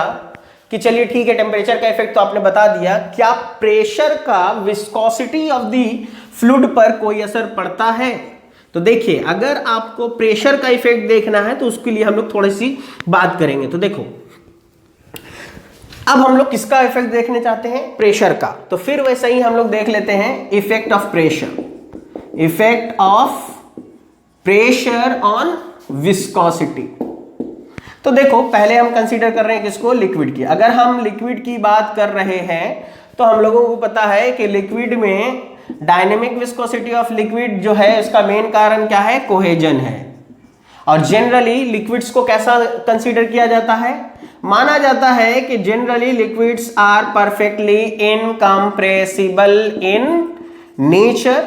कि चलिए ठीक है टेम्परेचर का इफेक्ट तो आपने बता दिया, क्या प्रेशर का विस्कोसिटी ऑफ द फ्लूइड पर कोई असर पड़ता है। तो देखिए अगर आपको प्रेशर का इफेक्ट देखना है तो उसके लिए हम लोग थोड़ी सी बात करेंगे। तो देखो अब हम लोग किसका इफेक्ट देखने चाहते हैं, प्रेशर का, तो फिर वैसे ही हम लोग देख लेते हैं effect of pressure, effect of pressure on viscosity. तो देखो पहले हम कंसीडर कर रहे हैं किसको, लिक्विड की। अगर हम लिक्विड की बात कर रहे हैं तो हम लोगों को पता है कि लिक्विड में डायनेमिक विस्कोसिटी ऑफ लिक्विड जो है उसका मेन कारण क्या है, कोहेजन है। और जनरली लिक्विड्स को कैसा कंसीडर किया जाता है, माना जाता है कि generally liquids are perfectly incompressible in nature.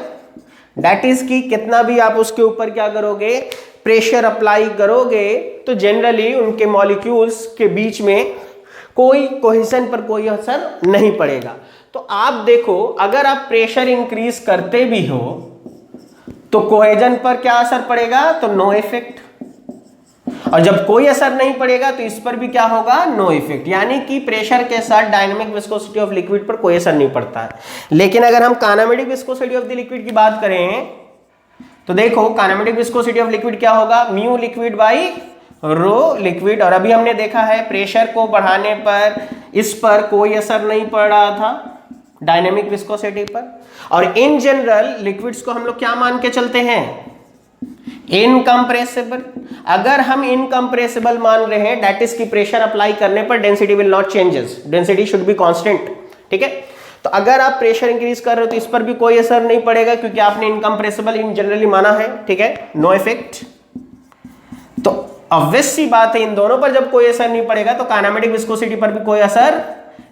दैट इज कि कितना भी आप उसके ऊपर क्या करोगे, प्रेशर अप्लाई करोगे तो जनरली उनके मॉलिक्यूल्स के बीच में कोई कोहेजन पर कोई असर नहीं पड़ेगा। तो आप देखो अगर आप प्रेशर इंक्रीज करते भी हो तो कोहेजन पर क्या असर पड़ेगा, तो नो इफेक्ट, और जब कोई असर नहीं पड़ेगा तो इस पर भी क्या होगा, नो इफेक्ट। यानी कि प्रेशर के साथ डायनेमिक विस्कोसिटी ऑफ लिक्विड पर कोई असर नहीं पड़ता है। लेकिन अगर हम kinematic viscosity of the liquid की बात करें तो देखो काइनेमेटिक विस्कोसिटी ऑफ लिक्विड क्या होगा, mu liquid by rho liquid. और अभी हमने देखा है प्रेशर को बढ़ाने पर इस पर कोई असर नहीं पड़ रहा था डायनेमिक विस्कोसिटी पर। और इन जनरल लिक्विड्स को हम लोग क्या मान के चलते हैं, इनकम्प्रेसिबल। अगर हम इनकम्प्रेसिबल मान रहे हैं दैट इज की प्रेशर अप्लाई करने पर density will not changes, density should be constant. ठीक है। तो अगर आप प्रेशर इंक्रीज कर रहे हो तो इस पर भी कोई असर नहीं पड़ेगा क्योंकि आपने इनकम्प्रेसिबल इन जनरली माना है। ठीक है, नो इफेक्ट। तो ऑब्वियस सी बात है इन दोनों पर जब कोई असर नहीं पड़ेगा तो काइनेमेटिक विस्कोसिटी पर भी कोई असर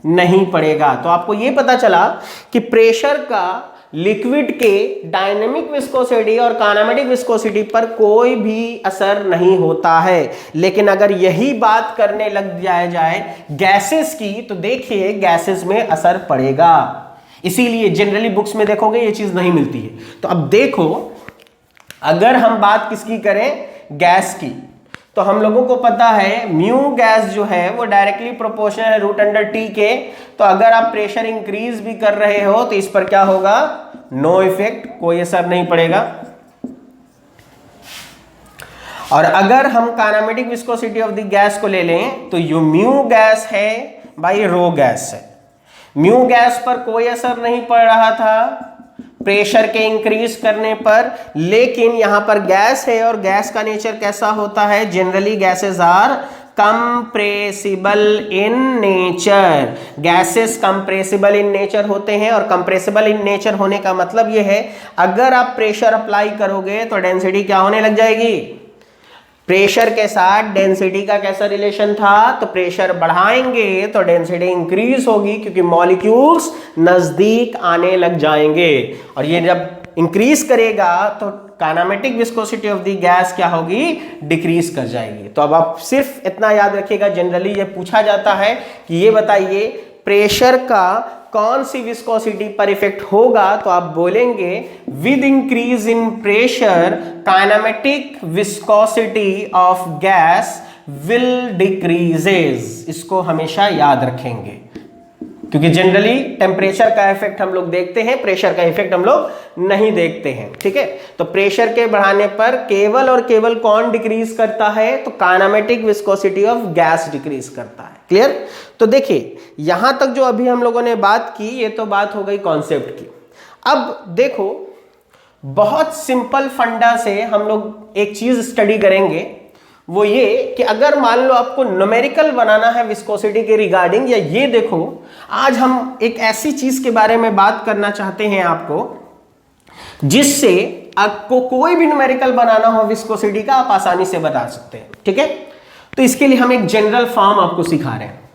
नहीं पड़ेगा। तो आपको यह पता चला कि प्रेशर का लिक्विड के डायनेमिक विस्कोसिटी और काइनेमेटिक विस्कोसिटी पर कोई भी असर नहीं होता है। लेकिन अगर यही बात करने लग जाए गैसेस की तो देखिए गैसेस में असर पड़ेगा। इसीलिए जनरली बुक्स में देखोगे ये चीज नहीं मिलती है। तो अब देखो अगर हम बात किसकी करें, गैस की, तो हम लोगों को पता है म्यू गैस जो है वो डायरेक्टली प्रोपोर्शनल है रूट अंडर टी के। तो अगर आप प्रेशर इंक्रीज भी कर रहे हो तो इस पर क्या होगा, नो इफेक्ट, कोई असर नहीं पड़ेगा। और अगर हम kinematic viscosity of the gas को ले लें तो यो म्यू गैस है भाई रो गैस है। म्यू गैस पर कोई असर नहीं पड़ रहा था प्रेशर के इंक्रीज करने पर, लेकिन यहां पर गैस है और गैस का नेचर कैसा होता है, generally gases are compressible in nature. Gases compressible in nature होते हैं और कंप्रेसिबल इन नेचर होने का मतलब यह है अगर आप प्रेशर अप्लाई करोगे तो डेंसिटी क्या होने लग जाएगी, प्रेशर के साथ डेंसिटी का कैसा रिलेशन था, तो प्रेशर बढ़ाएंगे तो डेंसिटी इंक्रीज होगी क्योंकि मॉलिक्यूल्स नजदीक आने लग जाएंगे। और ये जब इंक्रीज करेगा तो kinematic viscosity of the gas क्या होगी, डिक्रीज कर जाएगी। तो अब आप सिर्फ इतना याद रखिएगा, जनरली ये पूछा जाता है कि ये बताइए प्रेशर का कौन सी विस्कोसिटी पर इफेक्ट होगा, तो आप बोलेंगे with increase in pressure kinematic viscosity of gas will decreases. इसको हमेशा याद रखेंगे, क्योंकि जनरली टेम्परेचर का इफेक्ट हम लोग देखते हैं, प्रेशर का इफेक्ट हम लोग नहीं देखते हैं। ठीक है, तो प्रेशर के बढ़ाने पर केवल और केवल कौन डिक्रीज करता है, तो kinematic viscosity of gas decrease करता है। क्लियर? तो देखिए यहां तक जो अभी हम लोगों ने बात की, ये तो बात हो गई कॉन्सेप्ट की। अब देखो बहुत सिंपल फंडा से हम लोग एक चीज स्टडी करेंगे, वो ये कि अगर मान लो आपको न्यूमेरिकल बनाना है विस्कोसिटी के रिगार्डिंग, या ये देखो आज हम एक ऐसी चीज के बारे में बात करना चाहते हैं आपको, जिससे आपको कोई भी न्यूमेरिकल बनाना हो विस्कोसिटी का आप आसानी से बता सकते हैं। ठीक है, तो इसके लिए हम एक जनरल फॉर्म आपको सिखा रहे हैं।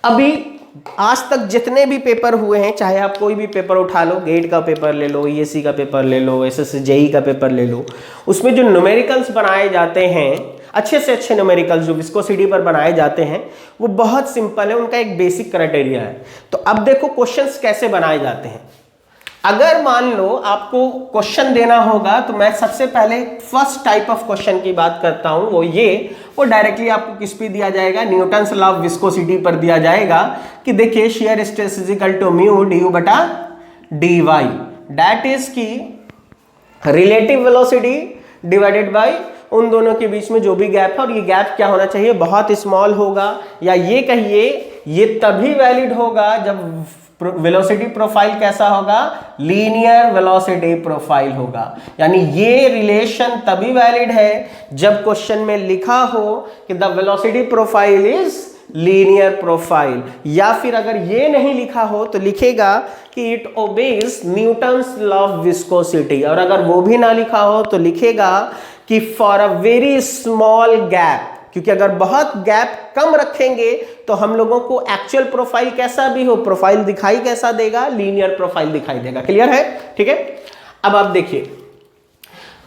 अभी आज तक जितने भी पेपर हुए हैं, चाहे आप कोई भी पेपर उठा लो, गेट का पेपर ले लो, ईएससी का पेपर ले लो, एसएससी जेई का पेपर ले लो, उसमें जो न्यूमेरिकल्स बनाए जाते हैं, अच्छे से अच्छे न्यूमेरिकल्स जो विस्कोसिटी पर बनाए जाते हैं, वो बहुत सिंपल है, उनका एक बेसिक क्राइटेरिया है। तो अब देखो क्वेश्चंस कैसे बनाए जाते हैं। अगर मान लो आपको क्वेश्चन देना होगा, तो मैं सबसे पहले फर्स्ट टाइप ऑफ क्वेश्चन की बात करता हूं, वो डायरेक्टली आपको किस पे दिया जाएगा, न्यूटन्स लॉ ऑफ विस्कोसिटी पर दिया जाएगा कि देखिए shear stress is equal to mu du बटा dy, दैट इज की रिलेटिव वेलोसिटी डिवाइडेड बाय उन दोनों के बीच में जो भी गैप है, और ये गैप क्या होना चाहिए, बहुत स्मॉल होगा, या ये कहिए ये तभी वैलिड होगा जब वेलोसिटी प्रोफाइल कैसा होगा, लीनियर वेलोसिटी प्रोफाइल होगा। यानी ये रिलेशन तभी वैलिड है जब क्वेश्चन में लिखा हो कि the velocity profile is linear profile, या फिर अगर ये नहीं लिखा हो तो लिखेगा कि it obeys Newton's law of viscosity, और अगर वो भी ना लिखा हो तो लिखेगा कि for a very small gap, क्योंकि अगर बहुत गैप कम रखेंगे तो हम लोगों को एक्चुअल प्रोफाइल कैसा भी हो, प्रोफाइल दिखाई कैसा देगा, लीनियर प्रोफाइल दिखाई देगा। क्लियर है? ठीक है, अब आप देखिए,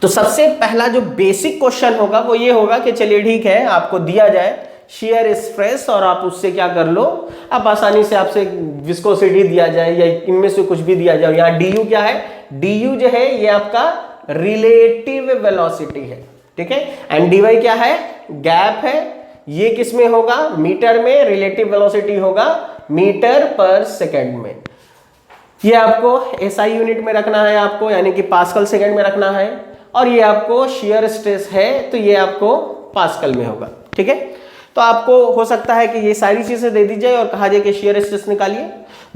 तो सबसे पहला जो बेसिक क्वेश्चन होगा वो ये होगा कि चलिए ठीक है, आपको दिया जाए शियर स्ट्रेस और आप उससे क्या कर लो, आप आसानी से आपसे विस्कोसिटी दिया जाए या इनमें से कुछ भी दिया जाए। यहाँ du क्या है, du जो है ये आपका रिलेटिव वेलोसिटी है। ठीक है, एंड dy क्या है, गैप है, ये किस में होगा, मीटर में, रिलेटिव वेलोसिटी होगा मीटर पर सेकंड में। ये आपको एसआई यूनिट में रखना है आपको, यानी कि पास्कल सेकंड में रखना है, और ये आपको शियर स्ट्रेस है तो ये आपको पास्कल में होगा। ठीक है, तो आपको हो सकता है कि ये सारी चीजें दे दी जाए और कहा जाए कि शियर स्ट्रेस निकालिए।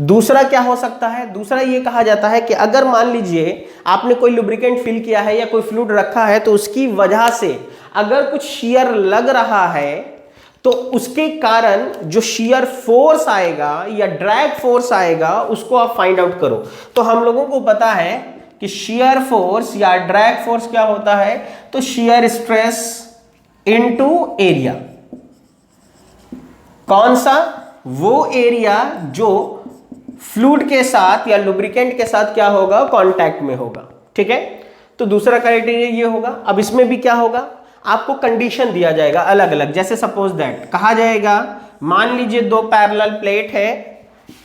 दूसरा क्या हो सकता है, दूसरा ये कहा जाता है कि अगर मान लीजिए आपने कोई लुब्रिकेंट फिल किया है या कोई फ्लूइड रखा है, तो उसकी वजह से अगर कुछ शियर लग रहा है तो उसके कारण जो शियर फोर्स आएगा या ड्रैग फोर्स आएगा उसको आप फाइंड आउट करो। तो हम लोगों को पता है कि शियर फोर्स या ड्रैग फोर्स क्या होता है, तो शियर स्ट्रेस इनटू एरिया। कौन सा, वो एरिया जो फ्लूइड के साथ या लुब्रिकेंट के साथ क्या होगा, कांटेक्ट में होगा। ठीक है, तो दूसरा क्राइटेरिया ये होगा। अब इसमें भी क्या होगा, आपको कंडीशन दिया जाएगा अलग अलग, जैसे सपोज दैट कहा जाएगा, मान लीजिए दो पैरेलल प्लेट है,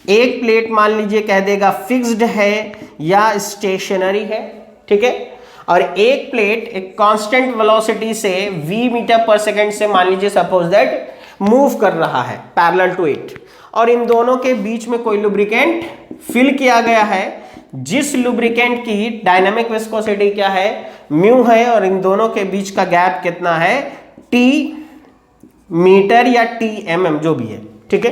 एक प्लेट मान लीजिए कह देगा फिक्स्ड है या स्टेशनरी है। ठीक है, और एक प्लेट एक कांस्टेंट वेलोसिटी से v मीटर पर सेकंड से मान लीजिए सपोज दैट मूव कर रहा है पैरेलल टू इट, और इन दोनों के बीच में कोई लुब्रिकेंट फिल किया गया है, जिस लुब्रिकेंट की डायनामिक विस्कोसिटी क्या है, म्यू है, और इन दोनों के बीच का गैप कितना है, t मीटर या t mm जो भी है। ठीक है,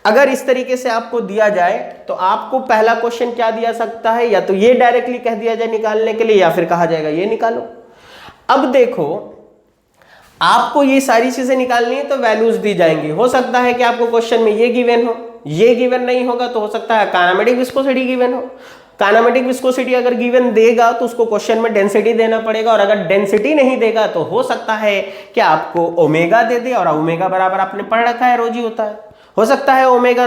अगर इस तरीके से आपको दिया जाए तो आपको पहला क्वेश्चन क्या दिया सकता है, या तो ये डायरेक्टली कह दिया जाए निकालने के लिए, या फिर कहा जाएगा ये निकालो। अब देखो आपको ये सारी चीजें निकालनी है तो वैल्यूज दी जाएंगी। हो सकता है कि आपको क्वेश्चन में ये गिवन हो, ये गिवन नहीं होगा, तो हो सकता है काइनेमेटिक विस्कोसिटी गिवन हो। काइनेमेटिक विस्कोसिटी अगर गिवन देगा तो उसको क्वेश्चन में डेंसिटी देना पड़ेगा, और अगर डेंसिटी नहीं देगा तो हो सकता है कि आपको ओमेगा दे दे, और ओमेगा बराबर आपने पढ़ रखा है, रोज ही होता है। हो सकता है ओमेगा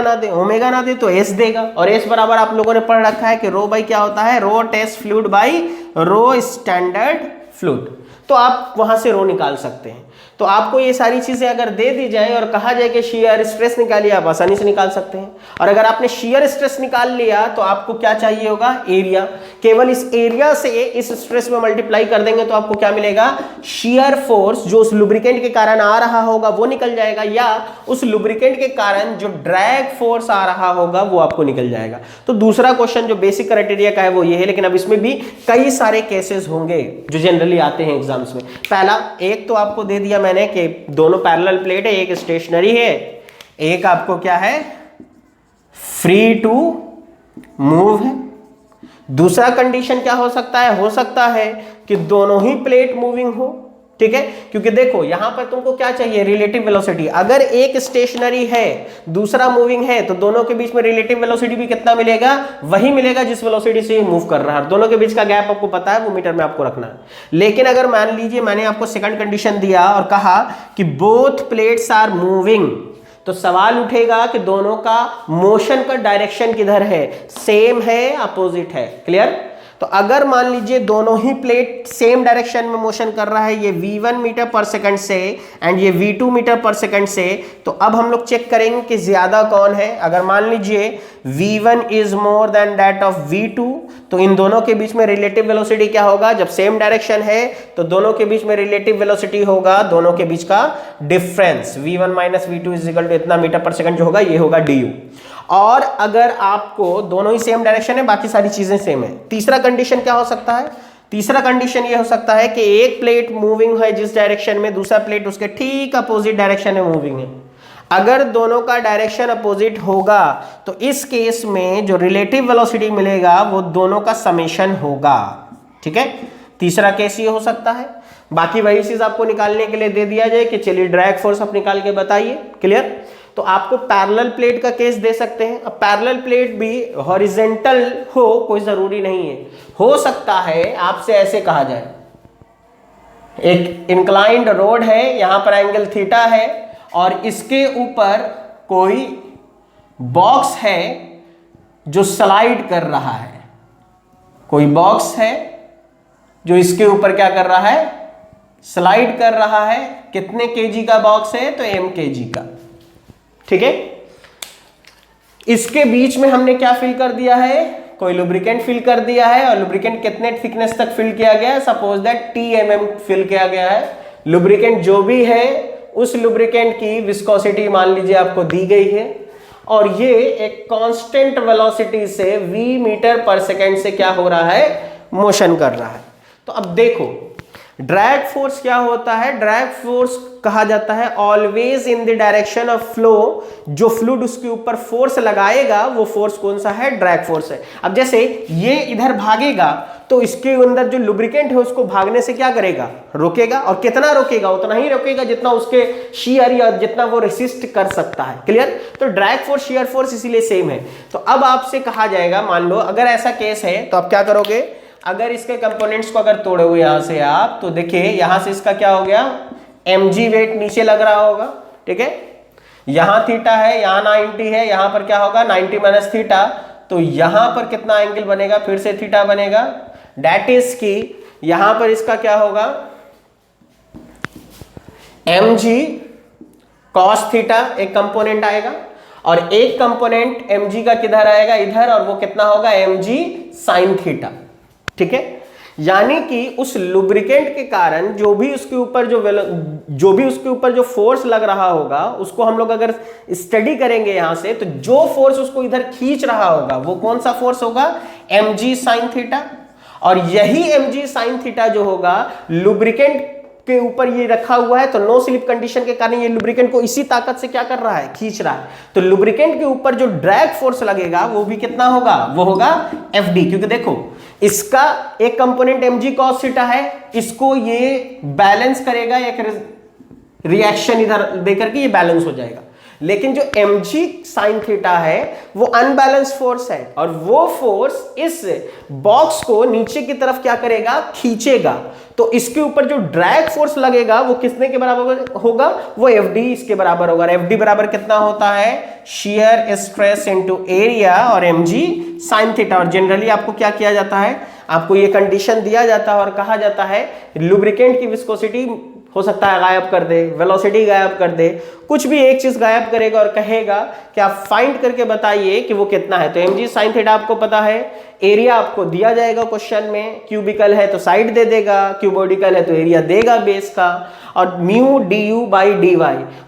ना दे तो एस देगा, और एस बराबर आप लोगों ने पढ़ रखा है कि रो बाई क्या होता है, rho test fluid by rho standard fluid, तो आप वहां से रो निकाल सकते हैं। तो आपको ये सारी चीजें अगर दे दी जाए और कहा जाए कि शियर स्ट्रेस निकालिए, आप आसानी से निकाल सकते हैं। और अगर आपने शियर स्ट्रेस निकाल लिया तो आपको क्या चाहिए होगा, एरिया। केवल इस एरिया से इस स्ट्रेस में मल्टीप्लाई कर देंगे तो आपको क्या मिलेगा, शियर फोर्स जो उस लुब्रिकेंट के कारण आ रहा होगा वो निकल जाएगा, या उस लुब्रिकेंट के कारण जो ड्रैग फोर्स आ रहा होगा वो आपको निकल जाएगा। तो दूसरा क्वेश्चन जो बेसिक क्राइटेरिया का है वो ये है, लेकिन अब इसमें भी कई सारे केसेस होंगे जो जनरली आते हैं एग्जाम्स में। पहला, एक तो आपको दे दिया मैंने कि दोनों पैरेलल प्लेट है, एक स्टेशनरी है, एक आपको क्या है, फ्री टू मूव है। दूसरा कंडीशन क्या हो सकता है कि दोनों ही प्लेट मूविंग हो, ठीक है, क्योंकि देखो यहां पर तुमको क्या चाहिए, रिलेटिव वेलोसिटी। अगर एक स्टेशनरी है दूसरा मूविंग है तो दोनों के बीच में रिलेटिव वेलोसिटी भी कितना मिलेगा, वही मिलेगा जिस वेलोसिटी से मूव कर रहा है। दोनों के बीच का गैप आपको पता है, वो मीटर में आपको रखना है। लेकिन अगर मान लीजिए मैंने आपको सेकंड कंडीशन दिया और कहा कि बोथ प्लेट्स आर मूविंग, तो सवाल उठेगा कि दोनों का मोशन का डायरेक्शन किधर है, सेम है, अपोजिट है। क्लियर? तो अगर मान लीजिए दोनों ही प्लेट सेम डायरेक्शन में मोशन कर रहा है, ये v1 मीटर पर सेकंड से एंड ये v2 मीटर पर सेकंड से, तो अब हम लोग चेक करेंगे कि ज्यादा कौन है। अगर मान लीजिए v1 is more than that of v2, तो इन दोनों के बीच में रिलेटिव वेलोसिटी क्या होगा, जब सेम डायरेक्शन है तो दोनों के बीच में रिलेटिव वेलोसिटी होगा दोनों के बीच का difference, v1 minus v2 is equal to इतना मीटर पर सेकंड जो होगा ये होगा du। और अगर आपको दोनों ही सेम डायरेक्शन है, बाकी सारी चीजें सेम है। तीसरा कंडीशन क्या हो सकता है, तीसरा कंडीशन ये हो सकता है कि एक प्लेट मूविंग है जिस डायरेक्शन में, दूसरा प्लेट उसके ठीक अपोजिट डायरेक्शन में मूविंग है। अगर दोनों का डायरेक्शन अपोजिट होगा तो इस केस में जो रिलेटिव वेलोसिटी मिलेगा वो दोनों का समेशन होगा, ठीक है। तीसरा केस ये हो सकता है। बाकी वही चीज आपको निकालने के लिए दे दिया जाए कि चलिए ड्रैग फोर्स आप निकाल के बताइए। क्लियर? तो आपको पैरेलल प्लेट का केस दे सकते हैं। अब पैरेलल प्लेट भी हॉरिजॉन्टल हो कोई जरूरी नहीं है, हो सकता है आपसे ऐसे कहा जाए, एक इंक्लाइंड रोड है, यहां पर एंगल थीटा है और इसके ऊपर कोई बॉक्स है जो स्लाइड कर रहा है, कोई बॉक्स है जो इसके ऊपर क्या कर रहा है, स्लाइड कर रहा है। कितने केजी का बॉक्स है, तो m केजी का, ठीक है। इसके बीच में हमने क्या फिल कर दिया है, कोई लुब्रिकेंट फिल कर दिया है, और लुब्रिकेंट कितने थिकनेस तक फिल किया गया है, सपोज दैट TMM फिल किया गया है। लुब्रिकेंट जो भी है उस लुब्रिकेंट की विस्कोसिटी मान लीजिए आपको दी गई है, और ये एक कांस्टेंट वेलोसिटी से v मीटर पर सेकंड से क्या हो रहा है, मोशन कर रहा है। तो अब देखो ड्रैग फोर्स क्या होता है, ड्रैग फोर्स कहा जाता है always in the direction of flow. जो फ्लूइड उसके ऊपर फोर्स लगाएगा वो फोर्स कौन सा है, ड्रैग फोर्स है। अब जैसे ये इधर भागेगा तो इसके अंदर जो लुब्रिकेंट है उसको भागने से क्या करेगा, रोकेगा, और कितना रोकेगा, उतना ही रोकेगा जितना उसके शियर या जितना वो रेसिस्ट कर सकता है। क्लियर? तो ड्रैग फोर्स शियर फोर्स इसीलिए सेम है। तो अब आपसे कहा जाएगा, मान लो अगर ऐसा केस है तो आप क्या करोगे, अगर इसके कंपोनेंट्स को अगर तोड़े हुए यहां से आप, तो देखिए यहां से इसका क्या हो गया, mg वेट नीचे लग रहा होगा, ठीक है। यहां थीटा है, यहां 90 है, यहां पर क्या होगा 90 माइनस थीटा, तो यहां पर कितना एंगल बनेगा, फिर से थीटा बनेगा। दैट इज कि यहां पर इसका क्या होगा, mg cos थीटा एक कंपोनेंट आएगा, और एक कंपोनेंट mg का किधर आएगा, इधर, और वो कितना होगा mg sin थीटा, ठीक है। यानी कि उस लुब्रिकेंट के कारण जो भी उसके ऊपर जो फोर्स लग रहा होगा उसको हम लोग अगर स्टडी करेंगे यहां से, तो जो फोर्स उसको इधर खींच रहा होगा वो कौन सा फोर्स होगा, mg sin थीटा। और यही mg sin थीटा जो होगा लुब्रिकेंट के ऊपर ये रखा हुआ है, तो नो स्लिप कंडीशन के कारण ये लुब्रिकेंट को इसी ताकत से क्या कर रहा है, खींच रहा है। तो लुब्रिकेंट के ऊपर जो ड्रैग फोर्स लगेगा वो भी कितना होगा, वो होगा FD, क्योंकि देखो इसका एक कंपोनेंट mg cos थीटा है, इसको ये बैलेंस करेगा, एक रिएक्शन इधर देकर के ये बैलेंस हो जाएगा। लेकिन जो mg sin थीटा है वो अनबैलेंस फोर्स है, और वो फोर्स इस बॉक्स को नीचे की तरफ क्या करेगा, खींचेगा। तो इसके ऊपर जो ड्रैग फोर्स लगेगा वो किसने के बराबर होगा, वो FD इसके बराबर होगा। FD बराबर कितना होता है, शियर स्ट्रेस इनटू एरिया और mg sin थीटा। और जनरली आपको क्या किया जाता है, आपको ये कंडीशन दिया जाता है और कहा जाता है लुब्रिकेंट की विस्कोसिटी हो सकता है गायब कर दे, वेलोसिटी गायब कर दे, कुछ भी एक चीज गायब करेगा और कहेगा कि आप फाइंड करके बताइए कि वो कितना है। तो mg sin थीटा आपको पता है, एरिया आपको दिया जाएगा क्वेश्चन में, क्यूबिकल है तो साइड दे देगा, क्यूबोडिकल है तो एरिया देगा बेस का, और म्यू du बाई dy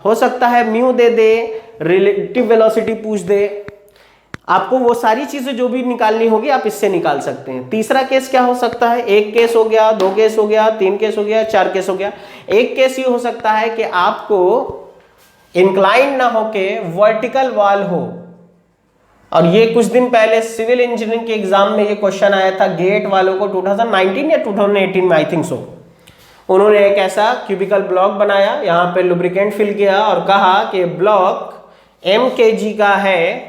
हो सकता है म्यू दे दे, रिलेटिव वेलोसिटी पूछ दे, आपको वो सारी चीजें जो भी निकालनी होगी आप इससे निकाल सकते हैं। तीसरा केस क्या हो सकता है, एक केस हो गया, दो केस हो गया, तीन केस हो गया, चार केस हो गया। एक केस ये हो सकता है कि आपको इंक्लाइन ना होके वर्टिकल वॉल हो, और ये कुछ दिन पहले सिविल इंजीनियरिंग के एग्जाम में ये क्वेश्चन आया था गेट वालों को 2019 या 2018 में आई थिंक सो। उन्होंने एक ऐसा क्यूबिकल ब्लॉक बनाया, यहाँ पे लुब्रिकेंट फिल किया और कहा कि ब्लॉक mkg का है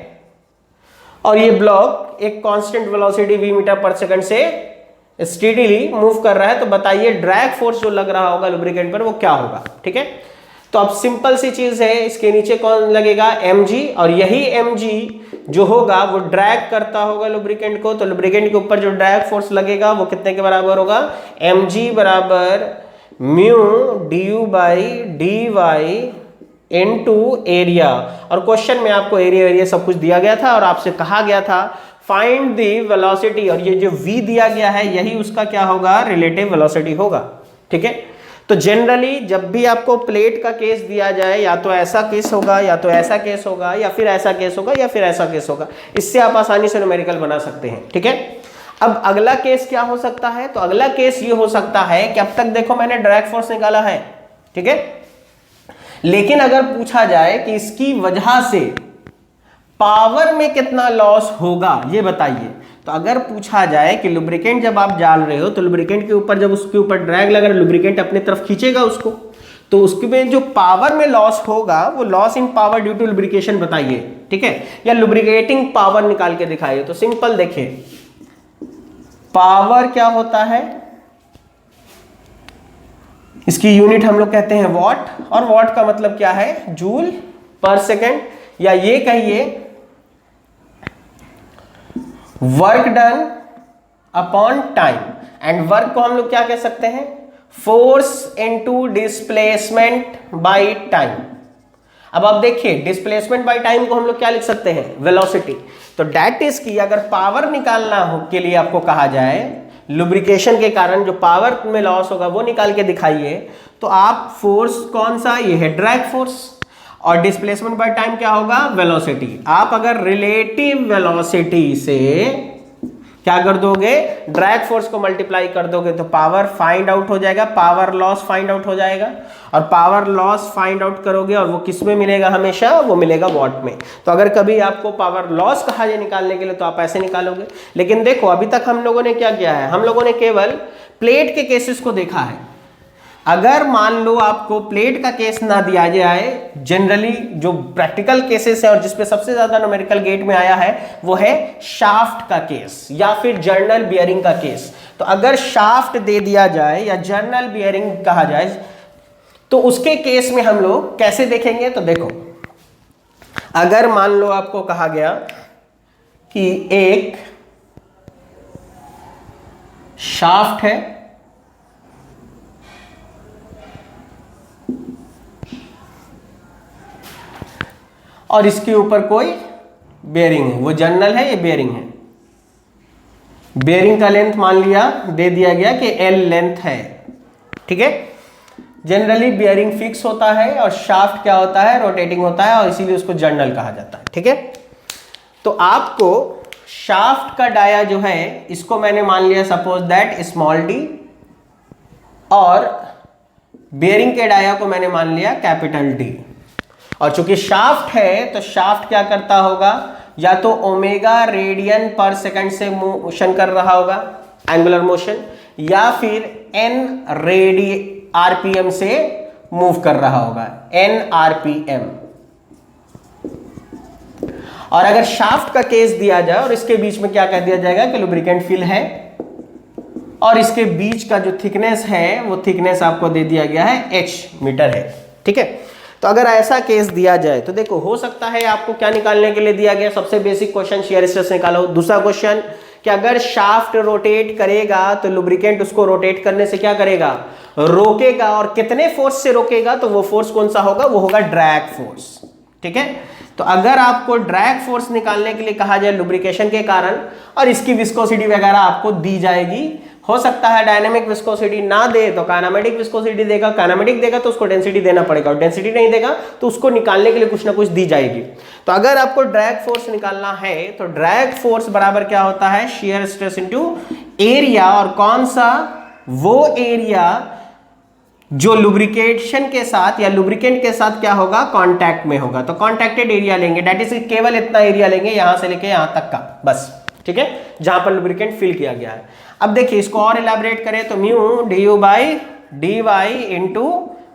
और ये ब्लॉक एक constant velocity v metre per second से स्टेडीली मूव कर रहा है, तो बताइए ड्रैग फोर्स जो लग रहा होगा लुब्रिकेंट पर वो क्या होगा। ठीक है, तो अब सिंपल सी चीज है, इसके नीचे कौन लगेगा mg, और यही mg जो होगा वो ड्रैग करता होगा लुब्रिकेंट को, तो लुब्रिकेंट के ऊपर जो ड्रैग फोर्स लगेगा वो कितने के बराबर होगा, mg बराबर mu du by dy into area. और क्वेश्चन में आपको एरिया सब कुछ दिया गया था और आपसे कहा गया था फाइंड द वेलोसिटी, और ये जो v दिया गया है यही उसका क्या होगा, रिलेटिव वेलोसिटी होगा। ठीक है, तो जनरली जब भी आपको प्लेट का केस दिया जाए, या तो ऐसा केस होगा, या तो ऐसा केस होगा, या फिर ऐसा केस होगा, या फिर ऐसा केस होगा, इससे आप आसानी से न्यूमेरिकल बना सकते हैं। ठीक है, अब अगला केस क्या हो सकता है, तो अगला केस ये हो सकता है कि अब तक देखो मैंने ड्रैग फोर्स निकाला है, ठीक है, लेकिन अगर पूछा जाए कि इसकी वजह से पावर में कितना लॉस होगा ये बताइए। तो अगर पूछा जाए कि लुब्रिकेंट जब आप डाल रहे हो तो लुब्रिकेंट के ऊपर जब उसके ऊपर ड्रैग लगा, लुब्रिकेंट अपनी तरफ खींचेगा उसको, तो उसके में जो पावर में लॉस होगा वो loss in power due to lubrication बताइए। ठीक है, या लुब्रिकेटिंग पावर निकाल के दिखाइए। तो सिंपल देखिए, पावर क्या होता है, इसकी यूनिट हम लोग कहते हैं वॉट, और वॉट का मतलब क्या है, जूल पर सेकेंड, या ये कहिए work done upon time. And work को हम लोग क्या कह सकते हैं, force into displacement by time. अब आप देखिए डिस्प्लेसमेंट बाय टाइम को हम लोग क्या लिख सकते हैं, वेलोसिटी। तो दैट इज की अगर पावर निकालना हो के लिए आपको कहा जाए लुब्रिकेशन के कारण जो पावर में लॉस होगा वो निकाल के दिखाइए, तो आप फोर्स कौन सा, ये है ड्रैग फोर्स, और डिस्प्लेसमेंट बाय टाइम क्या होगा, वेलोसिटी। आप अगर रिलेटिव वेलोसिटी से क्या कर दोगे, ड्रैग फोर्स को मल्टीप्लाई कर दोगे तो पावर फाइंड आउट हो जाएगा, पावर लॉस फाइंड आउट हो जाएगा, और पावर लॉस फाइंड आउट करोगे और वो किस में मिलेगा, हमेशा वो मिलेगा वॉट में। तो अगर कभी आपको पावर लॉस कहा जाए निकालने के लिए तो आप ऐसे निकालोगे। लेकिन देखो अभी तक हम लोगों ने क्या किया है, हम लोगों ने केवल प्लेट के केसेस को देखा है। अगर मान लो आपको प्लेट का केस ना दिया जाए, जनरली जो प्रैक्टिकल केसेस है और जिसपे सबसे ज्यादा न्यूमेरिकल गेट में आया है वो है शाफ्ट का केस या फिर जर्नल बियरिंग का केस। तो अगर शाफ्ट दे दिया जाए या जर्नल बियरिंग कहा जाए तो उसके केस में हम लोग कैसे देखेंगे, तो देखो अगर मान लो आपको कहा गया कि एक शाफ्ट है और इसके ऊपर कोई बेयरिंग है, वो जर्नल है, ये बेयरिंग है। बेयरिंग का लेंथ मान लिया दे दिया गया कि L लेंथ है, ठीक है। जनरली बेयरिंग फिक्स होता है और शाफ्ट क्या होता है, रोटेटिंग होता है, और इसीलिए उसको जर्नल कहा जाता है, ठीक है। तो आपको शाफ्ट का डाया जो है इसको मैंने मान लिया सपोज दैट स्मॉल d, और बेयरिंग के डाया को मैंने मान लिया कैपिटल D। और चूंकि शाफ्ट है तो शाफ्ट क्या करता होगा, या तो ओमेगा रेडियन पर सेकंड से मोशन कर रहा होगा, एंगुलर मोशन, या फिर n आरपीएम से मूव कर रहा होगा, n आरपीएम। और अगर शाफ्ट का केस दिया जाए और इसके बीच में क्या कह दिया जाएगा कि लुब्रिकेंट फिल है, और इसके बीच का जो थिकनेस है वो थिकनेस आपको दे दिया गया है h मीटर है, ठीक है। तो अगर ऐसा केस दिया जाए तो देखो हो सकता है आपको क्या निकालने के लिए दिया गया, सबसे बेसिक क्वेश्चन शेयर स्ट्रेस निकालो। दूसरा क्वेश्चन कि अगर शाफ्ट रोटेट करेगा तो लुब्रिकेंट उसको रोटेट करने से क्या करेगा, रोकेगा। और कितने फोर्स से रोकेगा, तो वो फोर्स कौन सा होगा, वो होगा ड्रैग फोर्स। ठीक है, तो अगर आपको ड्रैग फोर्स निकालने के लिए कहा जाए लुब्रिकेशन के कारण, और इसकी विस्कोसिटी वगैरह आपको दी जाएगी, हो सकता है डायनामिक विस्कोसिटी ना दे तो काइनेमेटिक विस्कोसिटी देगा, काइनेमेटिक देगा तो उसको डेंसिटी देना पड़ेगा, और डेंसिटी नहीं देगा तो उसको निकालने के लिए कुछ ना कुछ दी जाएगी। तो अगर आपको ड्रैग फोर्स निकालना है तो ड्रैग फोर्स बराबर क्या होता है, शियर स्ट्रेस इनटू एरिया। और कौन सा, वो एरिया जो लुब्रिकेशन के साथ या लुब्रिकेंट के साथ क्या होगा, कांटेक्ट में होगा। तो कॉन्टैक्टेड एरिया लेंगे, दैट इज केवल इतना एरिया लेंगे यहां से लेके यहां तक का, बस। ठीक है, जहां पर लुब्रिकेंट फिल किया गया है। अब देखिए इसको और इलैबोरेट करें तो mu du by dy into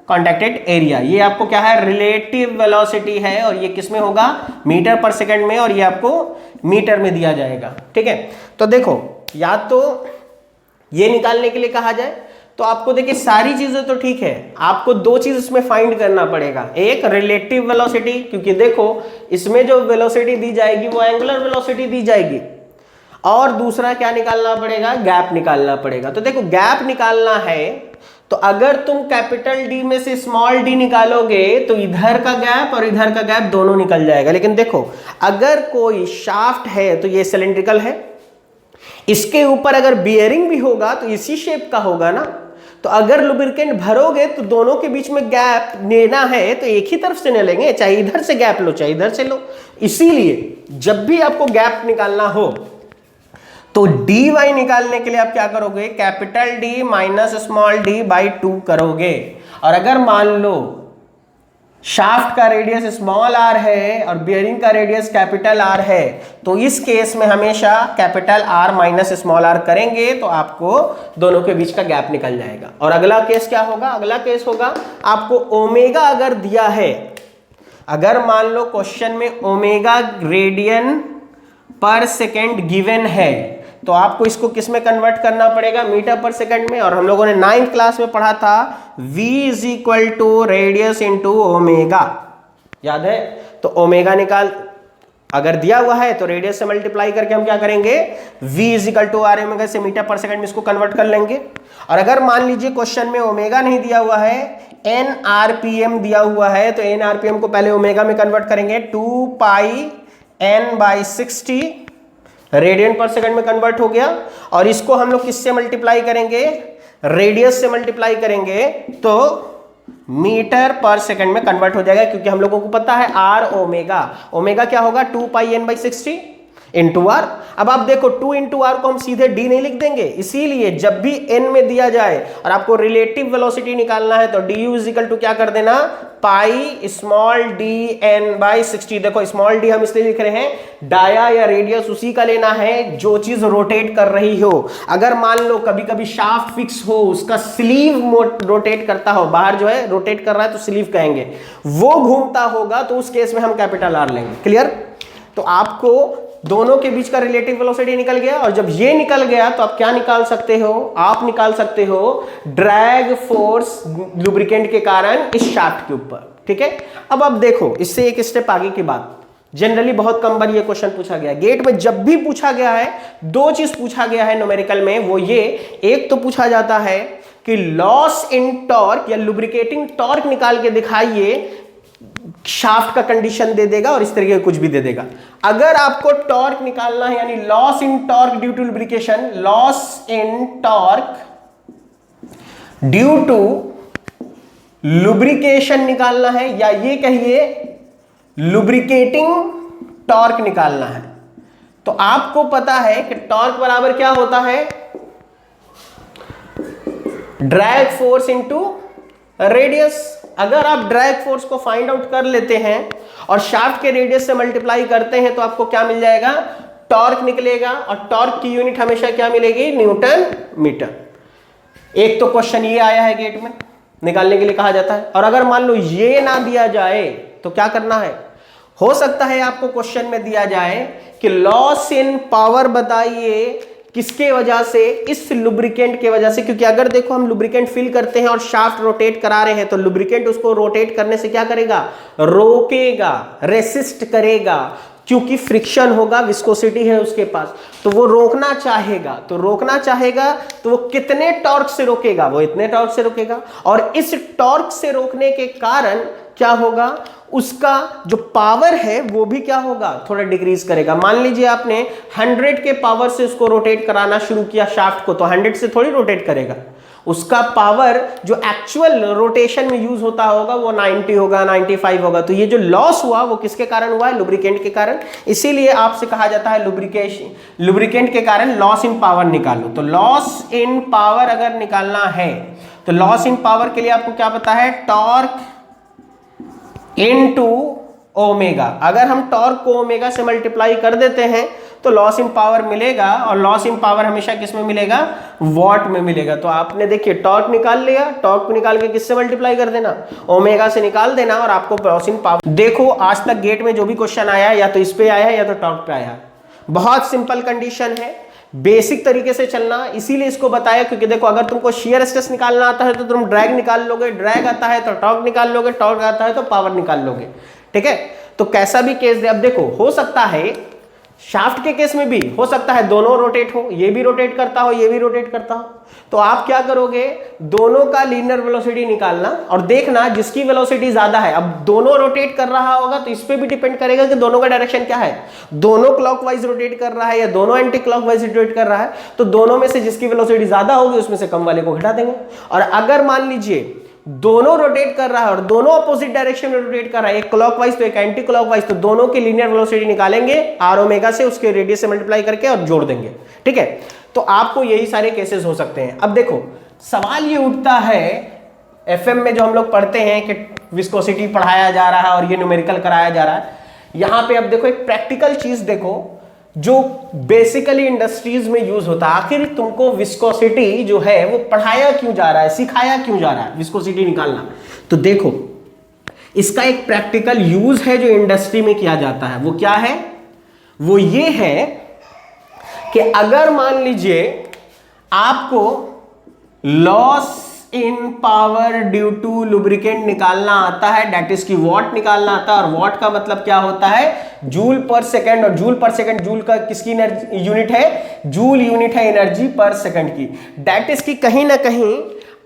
contacted area. ये आपको क्या है, रिलेटिव वेलोसिटी है, और ये किस में होगा, मीटर पर सेकंड में, और ये आपको मीटर में दिया जाएगा। ठीक है, तो देखो या तो ये निकालने के लिए कहा जाए तो आपको देखिए सारी चीजें तो ठीक है, आपको दो चीज इसमें फाइंड करना पड़ेगा। एक रिलेटिव वेलोसिटी, क्योंकि देखो इसमें जो वेलोसिटी दी जाएगी वो एंगुलर वेलोसिटी दी जाएगी, और दूसरा क्या निकालना पड़ेगा, गैप निकालना पड़ेगा। तो देखो गैप निकालना है तो अगर तुम कैपिटल डी में से स्मॉल डी निकालोगे तो इधर का गैप और इधर का गैप दोनों निकल जाएगा। लेकिन देखो अगर कोई शाफ्ट है तो ये सिलेंड्रिकल है, इसके ऊपर अगर बियरिंग भी होगा तो इसी शेप का होगा ना। तो अगर लुब्रिकेंट भरोगे तो दोनों के बीच में गैप लेना है तो एक ही तरफ से न लेंगे, चाहे इधर से गैप लो चाहे इधर से लो। इसीलिए जब भी आपको गैप निकालना हो तो dy निकालने के लिए आप क्या करोगे, capital D minus small d by 2 करोगे। और अगर मान लो शाफ्ट का रेडियस स्मॉल r है और बियरिंग का रेडियस कैपिटल R है, तो इस केस में हमेशा capital R minus small r करेंगे तो आपको दोनों के बीच का गैप निकल जाएगा। और अगला केस क्या होगा, अगला केस होगा आपको ओमेगा अगर दिया है, अगर मान लो क्वेश्चन में ओमेगा रेडियन पर सेकेंड गिवन है तो आपको इसको किस में कन्वर्ट करना पड़ेगा, मीटर पर सेकंड में। और हम लोगों ने 9th क्लास में पढ़ा था v is equal to radius into omega, याद है। तो ओमेगा निकाल, अगर दिया हुआ है तो रेडियस से मल्टीप्लाई करके हम क्या करेंगे, v is equal to R omega से मीटर पर सेकंड में इसको कन्वर्ट कर लेंगे। और अगर मान लीजिए क्वेश्चन में ओमेगा नहीं दिया हुआ है, n rpm दिया हुआ है, तो n rpm को पहले ओमेगा में कन्वर्ट करेंगे, 2 पाई n बाई 60 रेडियन पर सेकंड में कन्वर्ट हो गया। और इसको हम लोग किससे मल्टीप्लाई करेंगे, रेडियस से मल्टीप्लाई करेंगे तो मीटर पर सेकंड में कन्वर्ट हो जाएगा, क्योंकि हम लोगों को पता है आर ओमेगा, ओमेगा क्या होगा 2 पाई एन बाई 60 इंटू आर। अब आप देखो 2 इंटू आर को हम सीधे डी नहीं लिख देंगे, इसीलिए जब भी एन में दिया जाए और आपको रिलेटिव वेलोसिटी निकालना है तो D U is equal to क्या कर देना, pi small D N by 60। देखो स्मॉल डी हम इसलिए लिख रहे हैं, डाया या रेडियस उसी का लेना है जो चीज रोटेट कर रही हो। अगर मान लो कभी कभी शाफ्ट फिक्स हो, उसका स्लीव रोटेट करता हो, बाहर जो है रोटेट कर रहा है तो स्लीव कहेंगे, वो घूमता होगा तो उस केस में हम कैपिटल आर लेंगे। क्लियर। तो आपको दोनों के बीच का रिलेटिव वेलोसिटी निकल गया, और जब ये निकल गया तो आप क्या निकाल सकते हो, आप निकाल सकते हो ड्रैग फोर्स लुब्रिकेंट के कारण इस शाफ्ट के ऊपर। ठीक है, अब आप देखो इससे एक स्टेप आगे की बात, जनरली बहुत कम बार ये क्वेश्चन पूछा गया गेट में। जब भी पूछा गया है दो चीज पूछा गया है न्यूमेरिकल में, वो ये, एक तो पूछा जाता है कि लॉस इन टॉर्क या लुब्रिकेटिंग टॉर्क निकाल के दिखाइए, शाफ्ट का कंडीशन दे देगा और इस तरीके का कुछ भी दे देगा। अगर आपको टॉर्क निकालना है, यानी loss in torque due to lubrication, loss in torque due to lubrication निकालना है, या ये कहिए लुब्रिकेटिंग टॉर्क निकालना है, तो आपको पता है कि टॉर्क बराबर क्या होता है, ड्रैग फोर्स इनटू रेडियस। अगर आप ड्रैग फोर्स को फाइंड आउट कर लेते हैं और शाफ्ट के रेडियस से मल्टीप्लाई करते हैं तो आपको क्या मिल जाएगा, टॉर्क निकलेगा। और टॉर्क की यूनिट हमेशा क्या मिलेगी, न्यूटन मीटर। एक तो क्वेश्चन ये आया है गेट में, निकालने के लिए कहा जाता है। और अगर मान लो ये ना दिया जाए तो क्या करना है, हो सकता है आपको क्वेश्चन में दिया जाए कि लॉस इन पावर बताइए किसके वजह से, इस लुब्रिकेंट के वजह से। क्योंकि अगर देखो हम लुब्रिकेंट फिल करते हैं और शाफ्ट रोटेट करा रहे हैं तो लुब्रिकेंट उसको रोटेट करने से क्या करेगा, रोकेगा, रेसिस्ट करेगा। क्योंकि फ्रिक्शन होगा, विस्कोसिटी है उसके पास, तो वो रोकना चाहेगा। तो रोकना चाहेगा तो वो कितने टॉर्क से रोकेगा? वो इतने टॉर्क से रोकेगा। और इस टॉर्क से रोकने के कारण क्या होगा? उसका जो पावर है वो भी क्या होगा? थोड़ा डिक्रीज करेगा। मान लीजिए आपने 100 के पावर से उसको रोटेट कराना शुरू किया शाफ्ट को, तो 100 से थोड़ी रोटेट करेगा। उसका पावर जो एक्चुअल रोटेशन में यूज होता होगा वो 90 होगा, 95 होगा। तो ये जो लॉस हुआ वो किसके कारण हुआ है? लुब्रिकेंट के कारण। इसीलिए आपसे कहा जाता है लुब्रिकेंट के कारण लॉस इन पावर निकालो। तो लॉस इन पावर अगर निकालना है तो लॉस इन पावर के लिए आपको क्या पता है? Torque into omega. अगर हम टॉर्क को ओमेगा से मल्टीप्लाई कर देते हैं तो लॉस इन पावर मिलेगा, और लॉस इन पावर हमेशा किस में मिलेगा? वॉट में मिलेगा। तो आपने देखिए टॉर्क निकाल लिया, टॉर्क को निकाल के किससे मल्टीप्लाई कर देना? ओमेगा से निकाल देना, और आपको लॉस इन पावर। देखो आज तक गेट में जो भी क्वेश्चन आया या तो इस पे आया है या तो टॉर्क पे आया है। बहुत सिंपल कंडीशन है, बेसिक तरीके से चलना, इसीलिए इसको बताया। क्योंकि देखो अगर तुमको शियर स्ट्रेस निकालना आता है तो तुम ड्रैग निकाल लोगे, ड्रैग आता है तो टॉर्क निकाल लोगे, टॉर्क आता है तो पावर निकाल लोगे। ठीक है, तो कैसा भी केस दे। अब देखो हो सकता है शाफ्ट के केस में भी हो सकता है दोनों रोटेट हो, ये भी रोटेट करता हो, ये भी रोटेट करता हो। तो आप क्या करोगे? दोनों का लीनियर वेलोसिटी निकालना और देखना जिसकी वेलोसिटी ज्यादा है। अब दोनों रोटेट कर रहा होगा तो इस पे भी डिपेंड करेगा कि दोनों का डायरेक्शन क्या है। दोनों क्लॉकवाइज रोटेट कर रहा है या दोनों एंटी क्लॉकवाइज रोटेट कर रहा है, तो दोनों में से जिसकी वेलोसिटी ज्यादा होगी उसमें से कम वाले को घटा देंगे। और अगर मान लीजिए दोनों रोटेट कर रहा है और दोनों अपोजिट डायरेक्शन में रोटेट कर रहा है, एक क्लॉकवाइज तो एक एंटी क्लॉकवाइज, तो दोनों की लीनियर वेलोसिटी निकालेंगे आर ओमेगा से, उसके रेडियस से मल्टीप्लाई करके और जोड़ देंगे। ठीक है, तो आपको यही सारे केसेस हो सकते हैं। अब देखो सवाल ये उठता है, एफएम में जो हम लोग पढ़ते हैं कि विस्कोसिटी पढ़ाया जा रहा है और ये न्यूमेरिकल कराया जा रहा है, यहां पे अब देखो एक प्रैक्टिकल चीज देखो जो बेसिकली इंडस्ट्रीज में यूज होता है। आखिर तुमको विस्कोसिटी जो है वो पढ़ाया क्यों जा रहा है, सिखाया क्यों जा रहा है विस्कोसिटी निकालना? तो देखो इसका एक प्रैक्टिकल यूज है जो इंडस्ट्री में किया जाता है। वो क्या है? वो ये है कि अगर मान लीजिए आपको loss in power due to lubricant निकालना आता है, दैट इज की वॉट निकालना आता है। और वॉट का मतलब क्या होता है? जूल पर सेकंड। और जूल पर सेकंड, जूल का किसकी यूनिट है? जूल यूनिट है एनर्जी पर सेकंड की। दैट इज की कहीं ना कहीं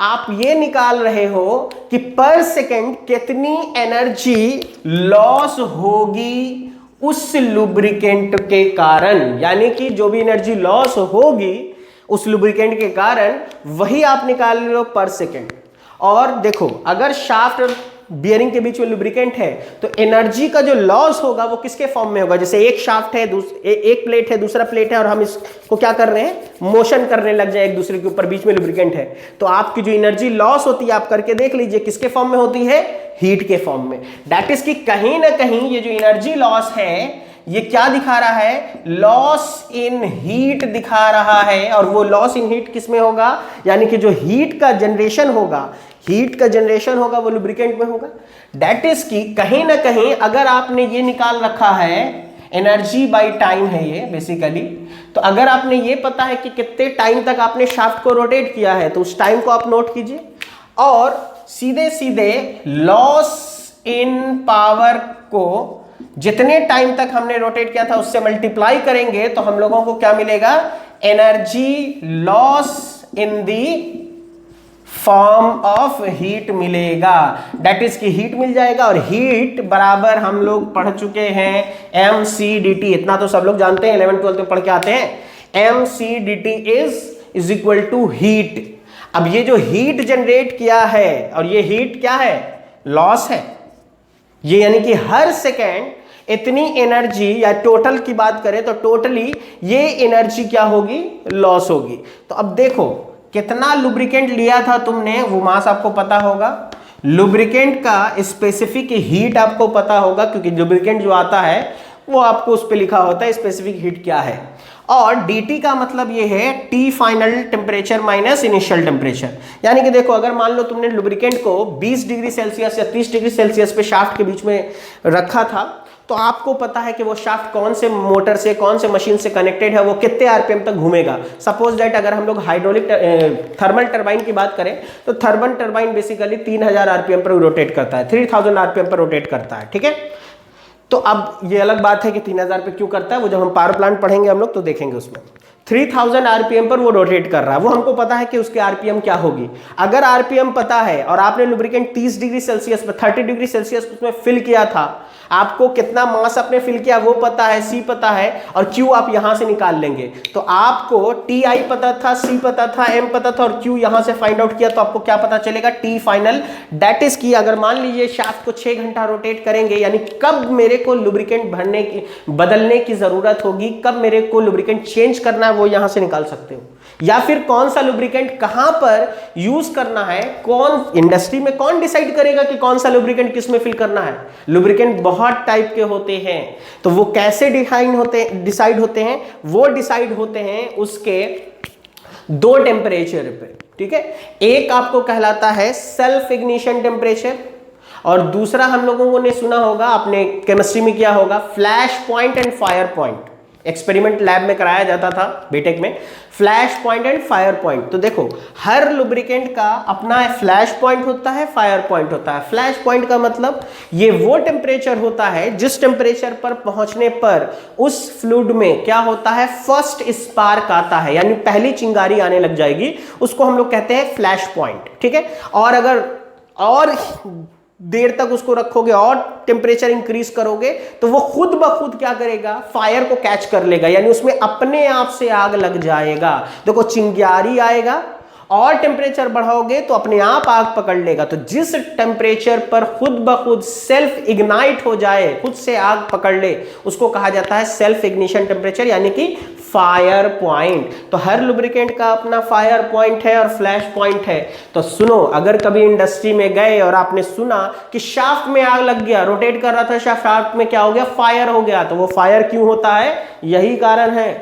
आप ये निकाल रहे हो कि पर सेकंड कितनी एनर्जी लॉस होगी उस लुब्रिकेंट के कारण, यानी कि जो भी एनर्जी लॉस होगी उस लुब्रिकेंट के कारण वही आप निकाल लो पर सेकंड। और देखो अगर शाफ्ट और बियरिंग के बीच में लुब्रिकेंट है तो एनर्जी का जो लॉस होगा वो किसके फॉर्म में होगा? जैसे एक शाफ्ट है, एक प्लेट है, दूसरा प्लेट है, और हम इसको क्या कर रहे हैं? मोशन करने लग जाए एक दूसरे के ऊपर, बीच में लुब्रिकेंट है, तो आपकी जो एनर्जी लॉस होती है, आप करके देख लीजिए, किसके फॉर्म में होती है? हीट के फॉर्म में। दैट इज कि कहीं ना कहीं ये जो एनर्जी लॉस है ये क्या दिखा रहा है? लॉस इन हीट दिखा रहा है। और वो लॉस इन हीट किस में होगा? यानी कि जो हीट का जनरेशन होगा, वो लुब्रिकेंट में होगा। दैट इज कि कहीं ना कहीं अगर आपने ये निकाल रखा है, एनर्जी बाय टाइम है ये बेसिकली, तो अगर आपने ये पता है कि कितने टाइम तक आपने शाफ्ट को रोटेट किया है तो उस टाइम को आप नोट कीजिए, और सीधे सीधे लॉस इन पावर को जितने टाइम तक हमने रोटेट किया था उससे मल्टीप्लाई करेंगे तो हम लोगों को क्या मिलेगा? Energy loss in the form of heat मिलेगा। दैट इज की हीट मिल जाएगा, और हीट बराबर हम लोग पढ़ चुके हैं mc/dt। इतना तो सब लोग जानते हैं, 11th-12th में पढ़ के आते हैं। mc/dt is equal to heat. अब ये जो हीट जनरेट किया है, और ये हीट क्या है? लॉस है ये, यानी कि हर सेकेंड इतनी एनर्जी, या टोटल की बात करें तो टोटली ये एनर्जी क्या होगी? लॉस होगी। तो अब देखो कितना लुब्रिकेंट लिया था तुमने, वो मास आपको पता होगा, लुब्रिकेंट का स्पेसिफिक हीट आपको पता होगा, क्योंकि लुब्रिकेंट जो आता है वो आपको उस पे लिखा होता है स्पेसिफिक हीट क्या है। और dt का मतलब ये है T final temperature minus initial temperature. यानी कि देखो अगर मान लो तुमने लुब्रिकेंट को 20 डिग्री सेल्सियस या 30 डिग्री सेल्सियस पे शाफ्ट के बीच में रखा था, तो आपको पता है कि वो शाफ्ट कौन से मोटर से, कौन से मशीन से कनेक्टेड है, वो कितने आरपीएम तक घूमेगा। सपोज दैट अगर हम लोग हाइड्रोलिक थर्मल टरबाइन की बात करें तो थर्मल टरबाइन बेसिकली 3000 आरपीएम पर रोटेट करता है, 3000 आरपीएम पर रोटेट करता है। ठीक है, तो अब ये अलग बात है कि 3000 पे क्यों करता है, वो जब हम पावर प्लांट पढ़ेंगे हम लोग तो देखेंगे उसमें। 3000 आरपीएम पर वो रोटेट कर रहा है, वो हमको पता है कि उसके आरपीएम क्या होगी। अगर आरपीएम पता है और आपने लुब्रिकेंट 30 डिग्री सेल्सियस पर 30 डिग्री सेल्सियस उसमें फिल किया था, आपको कितना मास आपने फिल किया वो पता है, सी पता है और क्यू आप यहां से निकाल लेंगे। तो आपको टी आई पता था, सी पता था, एम पता था और क्यू यहां से फाइंड आउट किया तो आपको क्या पता चलेगा, टी फाइनल। दैट इज की अगर मान लीजिए शाफ्ट को 6 घंटा रोटेट करेंगे, यानी कब मेरे को लुब्रिकेंट भरने की बदलने की जरूरत होगी, कब मेरे को लुब्रिकेंट चेंज करना है, वो यहां से निकाल सकते हो। या फिर कौन सा लुब्रिकेंट कहां पर यूज करना है, कौन इंडस्ट्री में कौन डिसाइड करेगा कि कौन सा लुब्रिकेंट किस में फिल करना है। लुब्रिकेंट बहुत टाइप के होते हैं, तो वो कैसे डिसाइड होते हैं, वो डिसाइड होते हैं उसके 2 टेम्परेचर पे, ठीक है। एक आपको कहलाता है सेल्फ इग्निशन टेम्परेचर और दूसरा हम लोगों ने सुना होगा, आपने केमिस्ट्री में किया होगा, flash point and fire point. Experiment lab में कराया जाता था बीटेक में, flash point and fire point. तो देखो हर लुब्रिकेंट का अपना फ्लैश पॉइंट होता है, फायर पॉइंट होता है। फ्लैश पॉइंट का मतलब ये वो टेम्परेचर होता है जिस टेम्परेचर पर पहुंचने पर उस फ्लूइड में क्या होता है, फर्स्ट स्पार्क आता है, यानी पहली चिंगारी आने लग जाएगी, उसको हम लोग कहते हैं फ्लैश पॉइंट, ठीक है। और अगर और देर तक उसको रखोगे और टेम्परेचर इंक्रीज करोगे तो वो खुद ब खुद क्या करेगा, फायर को कैच कर लेगा, यानी उसमें अपने आप से आग लग जाएगा। देखो चिंगारी आएगा और टेम्परेचर बढ़ाओगे तो अपने आप आग पकड़ लेगा। तो जिस टेम्परेचर पर खुद ब खुद सेल्फ इग्नाइट हो जाए, खुद से आग पकड़ ले, उसको कहा जाता है सेल्फ इग्निशन टेम्परेचर, यानी कि फायर पॉइंट। तो हर लुब्रिकेंट का अपना फायर पॉइंट है और फ्लैश पॉइंट है। तो सुनो, अगर कभी इंडस्ट्री में गए और आपने सुना कि शाफ्ट में आग लग गया, रोटेट कर रहा था शाफ्ट में क्या हो गया, फायर हो गया, तो वो फायर क्यों होता है, यही कारण है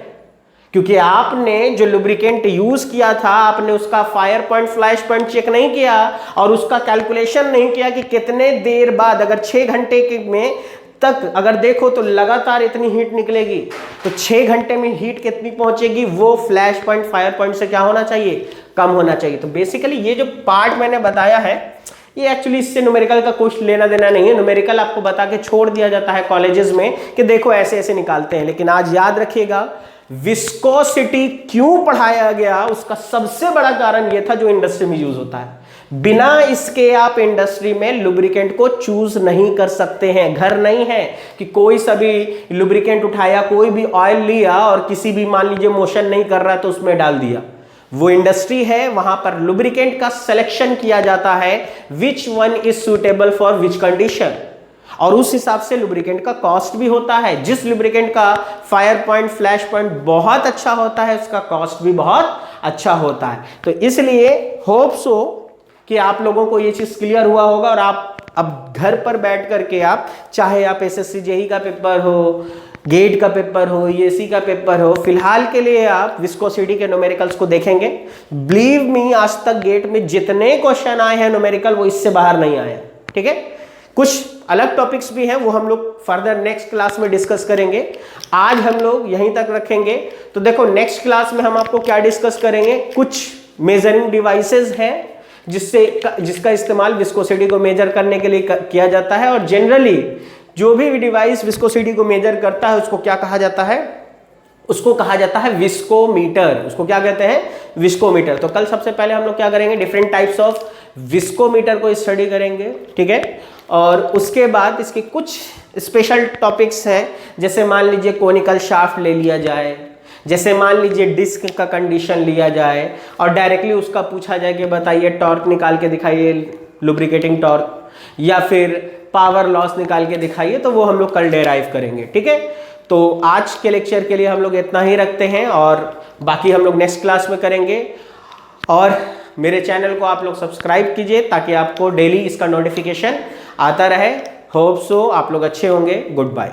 क्योंकि आपने जो लुब्रिकेंट यूज किया था, आपने उसका fire point flash point check नहीं किया और उसका कैलकुलेशन नहीं किया कि कितने देर बाद, अगर 6 घंटे के में तक अगर देखो तो लगातार इतनी हीट निकलेगी, तो 6 घंटे में हीट कितनी पहुंचेगी, वो फ्लैश पॉइंट फायर पॉइंट से क्या होना चाहिए, कम होना चाहिए। तो बेसिकली ये जो पार्ट मैंने बताया है ये एक्चुअली इससे न्यूमेरिकल का कुछ लेना देना नहीं है। न्यूमेरिकल आपको बता के छोड़ दिया जाता है कॉलेजेस में कि देखो ऐसे ऐसे निकालते हैं, लेकिन आज याद रखिएगा विस्कोसिटी क्यों पढ़ाया गया, उसका सबसे बड़ा कारण यह था जो इंडस्ट्री में यूज होता है। बिना इसके आप इंडस्ट्री में लुब्रिकेंट को चूज नहीं कर सकते हैं। घर नहीं है कि कोई सा भी लुब्रिकेंट उठाया, कोई भी ऑयल लिया और किसी भी मान लीजिए मोशन नहीं कर रहा है तो उसमें डाल दिया। वो इंडस्ट्री है, वहां पर लुब्रिकेंट का सिलेक्शन किया जाता है, which one is suitable for which condition, और उस हिसाब से लुब्रिकेंट का कॉस्ट भी होता है। जिस लुब्रिकेंट का फायर पॉइंट फ्लैश पॉइंट बहुत अच्छा होता है उसका कॉस्ट भी बहुत अच्छा होता है। तो इसलिए होप सो कि आप लोगों को ये चीज क्लियर हुआ होगा और आप अब घर पर बैठ करके आप चाहे आप एसएससी जेईई का पेपर हो, गेट का पेपर हो, यूएससी का पेपर हो, फिलहाल के लिए आप विस्कोसिटी के न्यूमेरिकल्स को देखेंगे। बिलीव मी, आज तक गेट में जितने क्वेश्चन आए हैं न्यूमेरिकल वो इससे बाहर नहीं आए, ठीक है। कुछ अलग टॉपिक्स भी हैं, वो हम लोग फर्दर नेक्स्ट क्लास में डिस्कस करेंगे। आज हम लोग यहीं तक रखेंगे। तो देखो नेक्स्ट क्लास में हम आपको क्या डिस्कस करेंगे, कुछ मेजरिंग डिवाइसेस हैं जिसका इस्तेमाल विस्कोसिटी को मेजर करने के लिए किया जाता है, और जनरली जो भी डिवाइस विस्कोसिटी को मेजर करता है उसको क्या कहा जाता है, उसको कहा जाता है विस्कोमीटर। उसको क्या कहते हैं, विस्कोमीटर। तो कल सबसे पहले हम लोग क्या करेंगे, डिफरेंट टाइप्स ऑफ विस्कोमीटर को स्टडी करेंगे, ठीक है। और उसके बाद इसके कुछ स्पेशल टॉपिक्स हैं, जैसे मान लीजिए कोनिकल शाफ्ट ले लिया जाए, जैसे मान लीजिए डिस्क का कंडीशन लिया जाए और डायरेक्टली उसका पूछा जाए कि बताइए टॉर्क निकाल के दिखाइए, लुब्रिकेटिंग टॉर्क, या फिर पावर लॉस निकाल के दिखाइए, तो वो हम लोग कल डेराइव करेंगे, ठीक है। तो आज के लेक्चर के लिए हम लोग इतना ही रखते हैं और बाकी हम लोग नेक्स्ट क्लास में करेंगे। और मेरे चैनल को आप लोग सब्सक्राइब कीजिए ताकि आपको डेली इसका नोटिफिकेशन आता रहे। होप सो आप लोग अच्छे होंगे। Good bye.